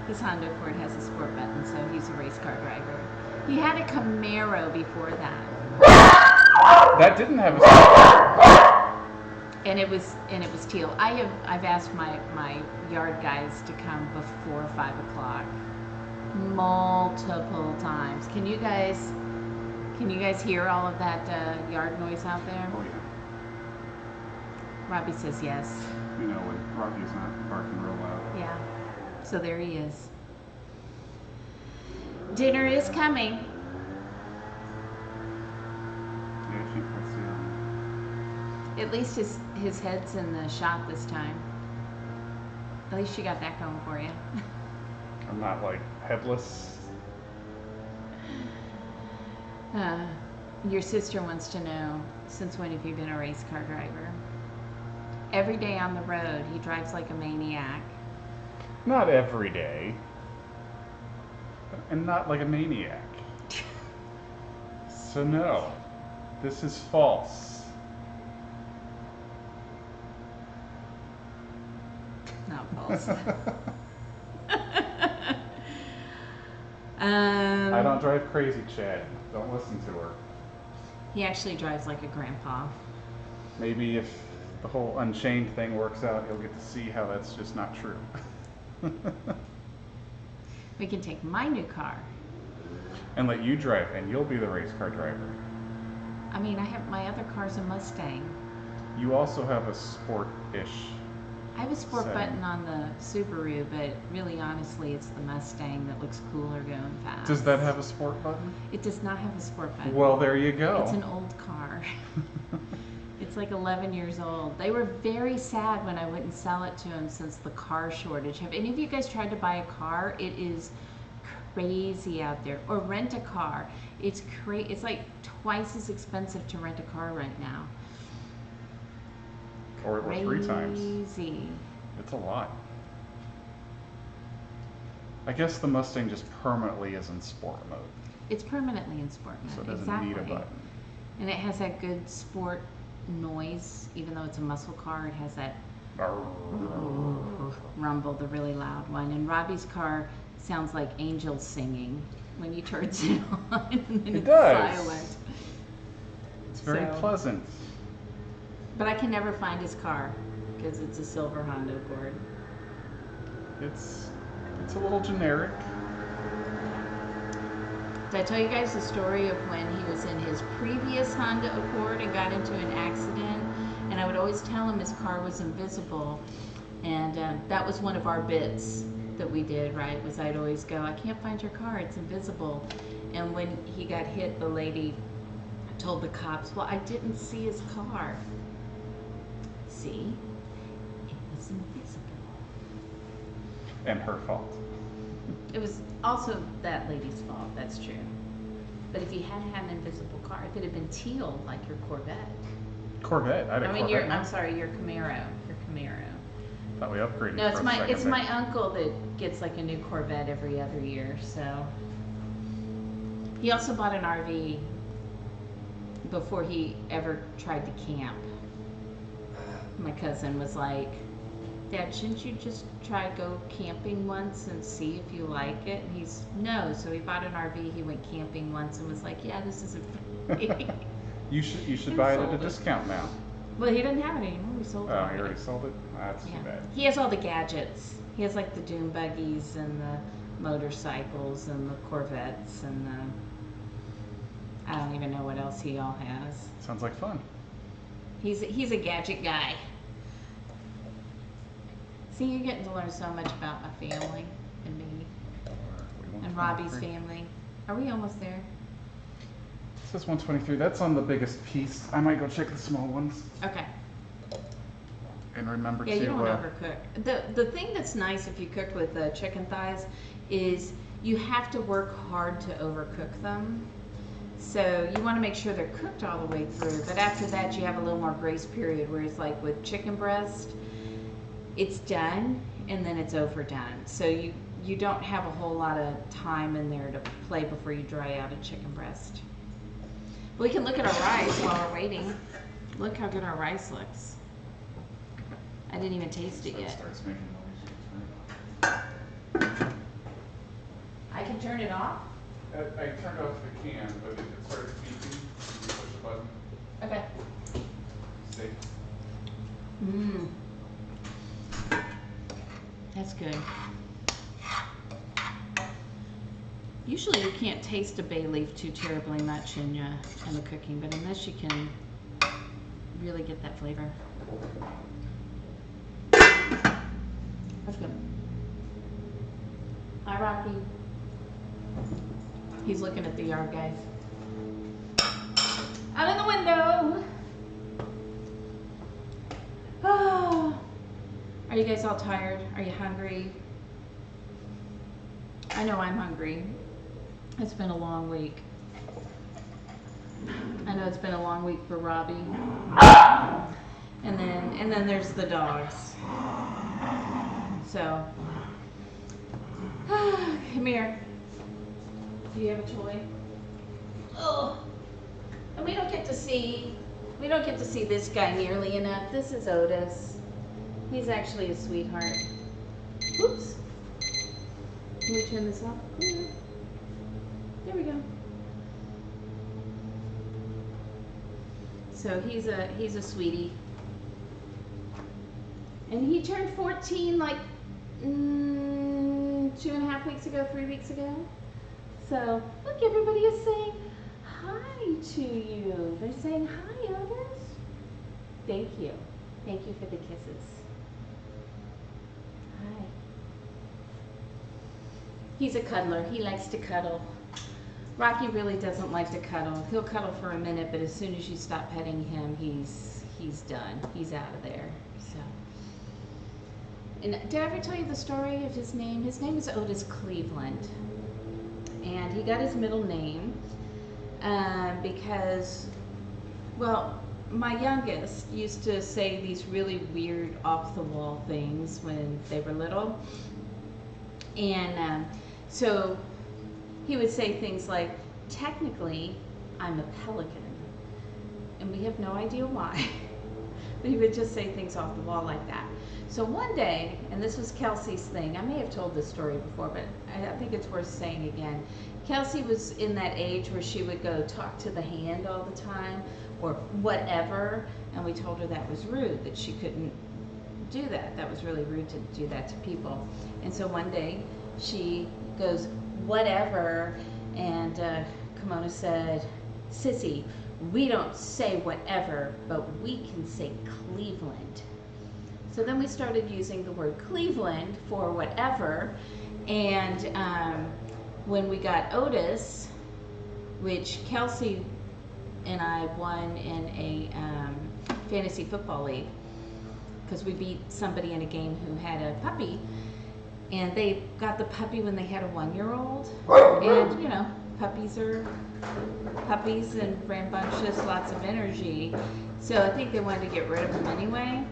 His Honda Accord has a sport button, so he's a race car driver. He had a Camaro before that. That didn't have a sport button. And it was teal. I've asked my yard guys to come before 5 o'clock multiple times. Can you guys hear all of that yard noise out there? Oh yeah. Robbie says yes. You know when Rocky's not barking real loud. Yeah. So there he is. Dinner is coming. Yeah, I think that's the At least his head's in the shot this time. At least you got that going for you. I'm not like headless. Your sister wants to know, since when have you been a race car driver? Every day on the road, he drives like a maniac. Not every day. And not like a maniac. So no, this is false. Not false. I don't drive crazy, Chad. Don't listen to her. He actually drives like a grandpa. Maybe if the whole Unchained thing works out, he'll get to see how that's just not true. We can take my new car. And let you drive, and you'll be the race car driver. I mean, my other car's a Mustang. You also have a sport-ish. I have a sport setting. button on the Subaru, but really honestly, it's the Mustang that looks cooler going fast. Does that have a sport button? It does not have a sport button. Well, there you go. It's an old car. It's like 11 years old. They were very sad when I wouldn't sell it to them since the car shortage. Have any of you guys tried to buy a car? It is crazy out there. Or rent a car. It's like twice as expensive to rent a car right now. Or 3 times. Crazy. It's a lot. I guess the Mustang just permanently is in sport mode. It's permanently in sport mode. So it doesn't exactly. need a button. And it has that good sport noise, even though it's a muscle car. It has that rumble, the really loud one. And Robbie's car sounds like angels singing when you turn it on, and then It it's does. silent. It's very pleasant. But I can never find his car because it's a silver Honda Accord. It's a little generic. Did I tell you guys the story of when he was in his previous Honda Accord and got into an accident? And I would always tell him his car was invisible. And that was one of our bits that we did, right? Was I'd always go, I can't find your car, it's invisible. And when he got hit, the lady told the cops, well, I didn't see his car. See? It was invisible. And her fault. It was also that lady's fault, that's true. But if you had had an invisible car, it could have been teal like your Corvette. Corvette? I had a Corvette now? I'm sorry, your Camaro. Your Camaro. Thought we upgraded. No, for a second it's there. my uncle that gets like a new Corvette every other year, so. He also bought an RV before he ever tried to camp. My cousin was like, Dad, shouldn't you just try to go camping once and see if you like it? And he's, no. So he bought an RV, he went camping once and was like, yeah, this isn't for me. You should buy it at a discount now. Well, he doesn't have it anymore. We sold it. Oh, he already sold it? That's too bad. He has all the gadgets. He has like the dune buggies and the motorcycles and the Corvettes and the, I don't even know what else he all has. Sounds like fun. He's a gadget guy. See, you're getting to learn so much about my family and me and Robbie's family. Are we almost there? It says 123. That's on the biggest piece. I might go check the small ones. Okay. And remember Yeah, to... you don't overcook. The thing that's nice if you cook with chicken thighs is you have to work hard to overcook them. So you want to make sure they're cooked all the way through. But after that, you have a little more grace period, whereas like with chicken breast, it's done and then it's overdone. So you don't have a whole lot of time in there to play before you dry out a chicken breast. We can look at our rice while we're waiting. Look how good our rice looks. I didn't even taste it yet. I can turn it off? I turned off the can, but if it starts beeping, you push the button. Okay. See? Mmm. That's good. Usually you can't taste a bay leaf too terribly much in the cooking, but in this you can really get that flavor. That's good. Hi, Rocky. He's looking at the yard, guys. Out in the window. Oh. Are you guys all tired? Are you hungry? I know I'm hungry. It's been a long week. I know it's been a long week for Robbie. And then there's the dogs. So, come here. Do you have a toy? Oh, and we don't get to see this guy nearly enough. This is Otis. He's actually a sweetheart. Oops. Can we turn this off? There we go. So he's a sweetie. And he turned 14 like 2.5 weeks ago, 3 weeks ago. So look, everybody is saying hi to you. They're saying hi, Otis. Thank you. Thank you for the kisses. Hi. He's a cuddler. He likes to cuddle. Rocky really doesn't like to cuddle. He'll cuddle for a minute, but as soon as you stop petting him, he's done. He's out of there. So. And did I ever tell you the story of his name? His name is Otis Cleveland. And he got his middle name because, well, my youngest used to say these really weird off-the-wall things when they were little. And so he would say things like, technically, I'm a pelican, and we have no idea why. But he would just say things off the wall like that. So one day, and this was Kelsey's thing, I may have told this story before, but I think it's worth saying again. Kelsey was in that age where she would go talk to the hand all the time, or whatever, and we told her that was rude, that she couldn't do that. That was really rude to do that to people. And so one day, she goes, whatever, and Kimona said, Sissy, we don't say whatever, but we can say Cleveland. So then we started using the word Cleveland for whatever, and when we got Otis, which Kelsey and I won in a fantasy football league, because we beat somebody in a game who had a puppy, and they got the puppy when they had a 1-year-old, and you know, puppies are puppies and rambunctious, lots of energy, so I think they wanted to get rid of him anyway.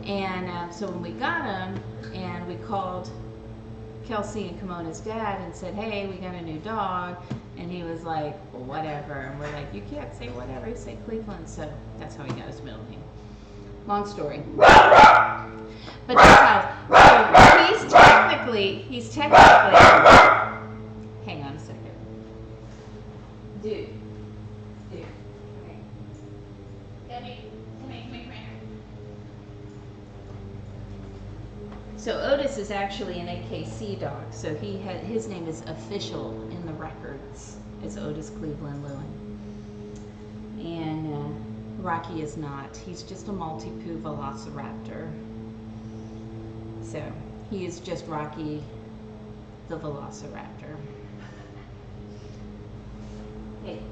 And so when we got him, and we called Kelsey and Kimona's dad and said, hey, we got a new dog, and he was like, well, whatever, and we're like, you can't say whatever, you say Cleveland. So that's how he got his middle name. Long story. But that's how, so he's technically, hang on a second. Dude, okay. Come here. So Otis is actually an AKC dog, so his name is official in the records. It's Otis Cleveland Lewin. And Rocky is not. He's just a Maltipoo Velociraptor. So he is just Rocky the Velociraptor. Hey,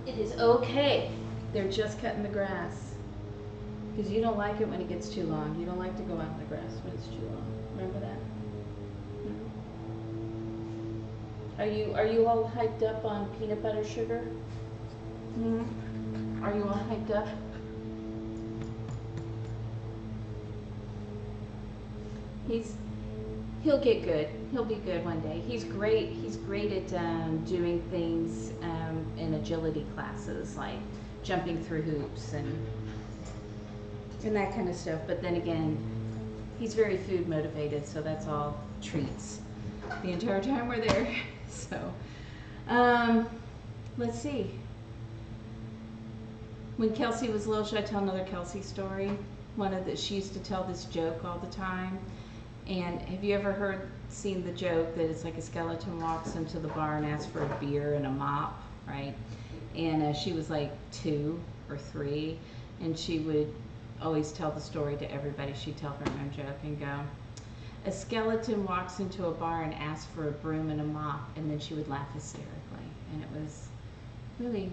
it is okay. They're just cutting the grass. Because you don't like it when it gets too long. You don't like to go out in the grass when it's too long. Remember that? Mm-hmm. Are you all hyped up on peanut butter sugar? Mm-hmm. Are you all hyped up? He'll get good. He'll be good one day. He's great. He's great at doing things in agility classes, like jumping through hoops and that kind of stuff. But then again, he's very food motivated, so that's all treats the entire time we're there. So let's see. When Kelsey was little, should I tell another Kelsey story? She used to tell this joke all the time. And have you ever seen the joke that it's like a skeleton walks into the bar and asks for a beer and a mop, right? And she was like 2 or 3, and she would always tell the story to everybody. She'd tell her own joke and go, a skeleton walks into a bar and asks for a broom and a mop, and then she would laugh hysterically. And it was really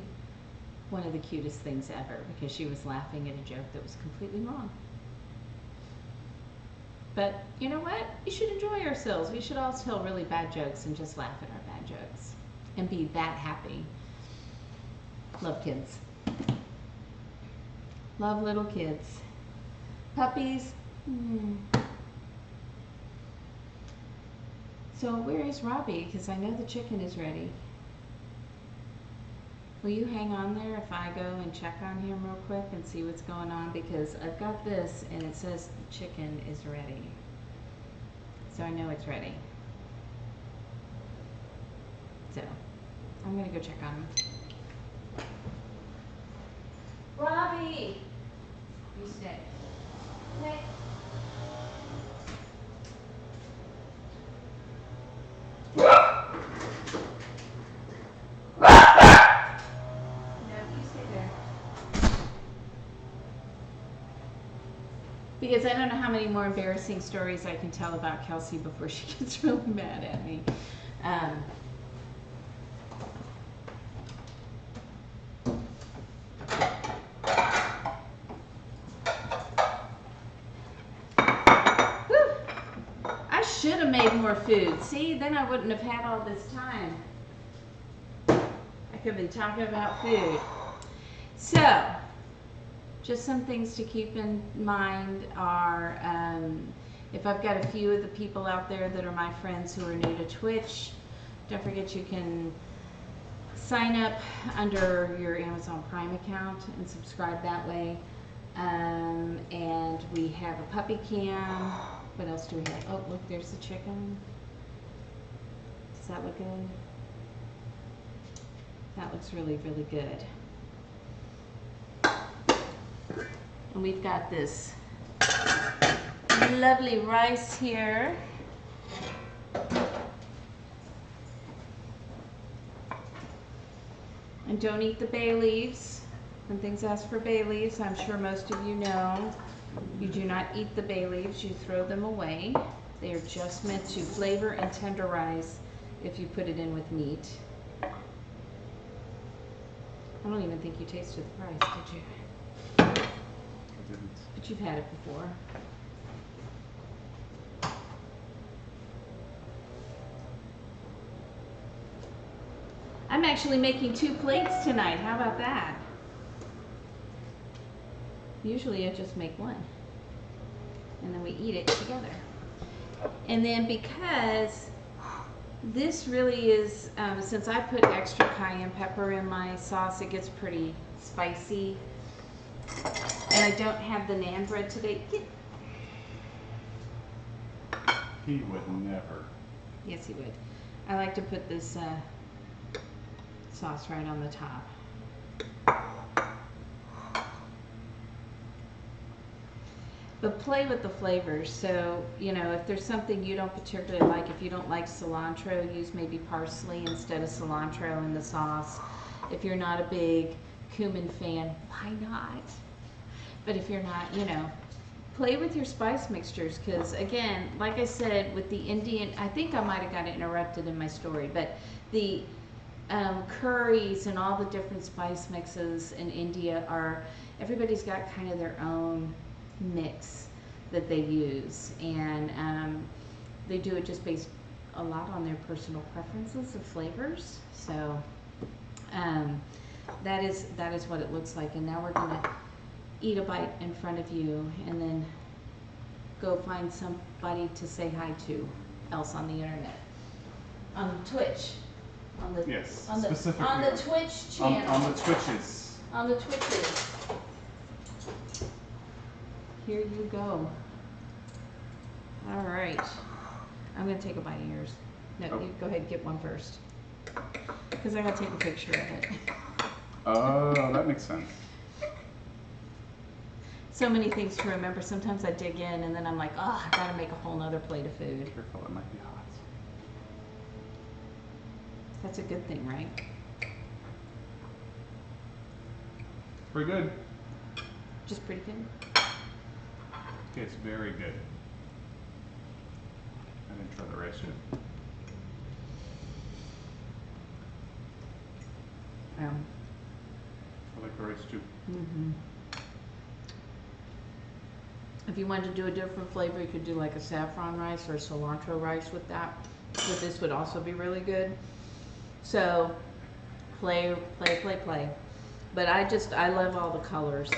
one of the cutest things ever, because she was laughing at a joke that was completely wrong. But you know what? We should enjoy ourselves. We should all tell really bad jokes and just laugh at our bad jokes and be that happy. Love kids. Love little kids. Puppies. So where is Robbie? Because I know the chicken is ready. Will you hang on there if I go and check on him real quick and see what's going on? Because I've got this and it says the chicken is ready. So I know it's ready. So I'm going to go check on him. Robbie! You stay. Okay. Because I don't know how many more embarrassing stories I can tell about Kelsey before she gets really mad at me. I should have made more food. See, then I wouldn't have had all this time. I could have been talking about food. So, just some things to keep in mind are, if I've got a few of the people out there that are my friends who are new to Twitch, don't forget you can sign up under your Amazon Prime account and subscribe that way. And we have a puppy cam. What else do we have? Oh, look, there's the chicken. Does that look good? That looks really, really good. And we've got this lovely rice here. And don't eat the bay leaves. When things ask for bay leaves, I'm sure most of you know, you do not eat the bay leaves, you throw them away. They are just meant to flavor and tenderize if you put it in with meat. I don't even think you tasted the rice, did you? I didn't. But you've had it before. I'm actually making 2 plates tonight. How about that? Usually I just make one. And then we eat it together. And then because this really is, since I put extra cayenne pepper in my sauce, it gets pretty spicy. And I don't have the naan bread today. He would never. Yes, he would. I like to put this sauce right on the top. But play with the flavors. So, you know, if there's something you don't particularly like, if you don't like cilantro, use maybe parsley instead of cilantro in the sauce. If you're not a big cumin fan, why not? But if you're not, you know, play with your spice mixtures, because again, like I said, with the Indian, I think I might have got interrupted in my story, but the curries and all the different spice mixes in India are, everybody's got kind of their own mix that they use, and they do it just based a lot on their personal preferences of flavors. So that is what it looks like. And now we're gonna eat a bite in front of you and then go find somebody to say hi to else on the internet, on Twitch, on the Yes, on the specifically on the Twitch channel, on the Twitches. on the Twitches. Here you go. All right. I'm going to take a bite of yours. No, Oh. you go ahead and get one first. Because I got to take a picture of it. Oh, that makes sense. So many things to remember. Sometimes I dig in and then I'm like, oh, I got to make a whole nother plate of food. Careful, it might be hot. That's a good thing, right? Pretty good. Just pretty good. It's very good. I didn't try the rice yet. I like the rice too. If you wanted to do a different flavor, you could do like a saffron rice or a cilantro rice with that. But this would also be really good. So play. But I love all the colors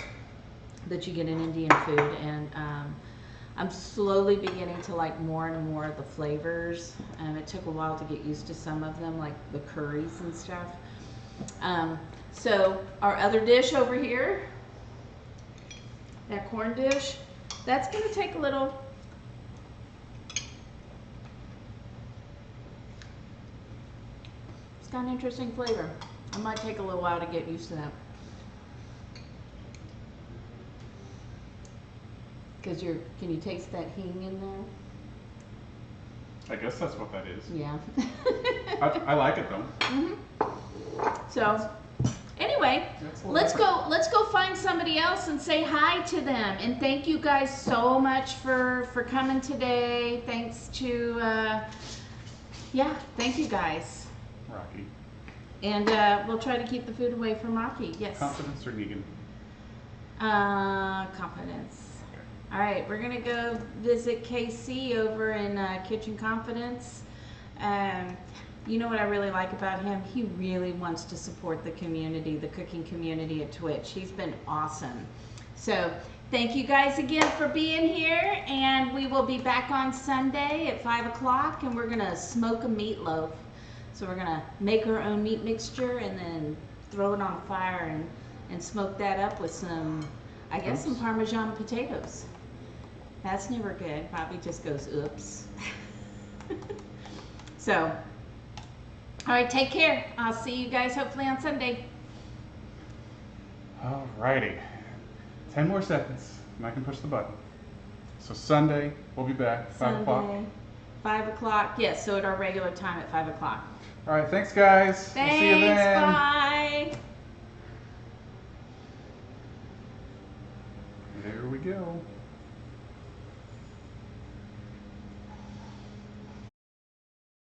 that you get in Indian food, and I'm slowly beginning to like more and more of the flavors. It took a while to get used to some of them, like the curries and stuff. So our other dish over here, that corn dish, that's going to take a little. It's got an interesting flavor. I might take a little while to get used to that. Because can you taste that hing in there? I guess that's what that is. Yeah. I like it though. So, anyway, let's go find somebody else and say hi to them. And thank you guys so much for coming today. Thanks to, thank you guys. Rocky. And we'll try to keep the food away from Rocky. Yes. Confidence or Negan? Confidence. All right, we're gonna go visit KC over in Kitchen Confidence. You know what I really like about him? He really wants to support the community, the cooking community at Twitch. He's been awesome. So thank you guys again for being here, and we will be back on Sunday at 5 o'clock, and we're gonna smoke a meatloaf. So we're gonna make our own meat mixture and then throw it on a fire and smoke that up with some, I guess, some Parmesan potatoes. That's never good. Bobby just goes, oops. So, all right, take care. I'll see you guys hopefully on Sunday. Alrighty. 10 more seconds and I can push the button. So Sunday, we'll be back, 5 o'clock. Sunday, 5 o'clock. Yes, so at our regular time at 5 o'clock. Alright, thanks guys. Thanks, we'll see you then. bye. There we go.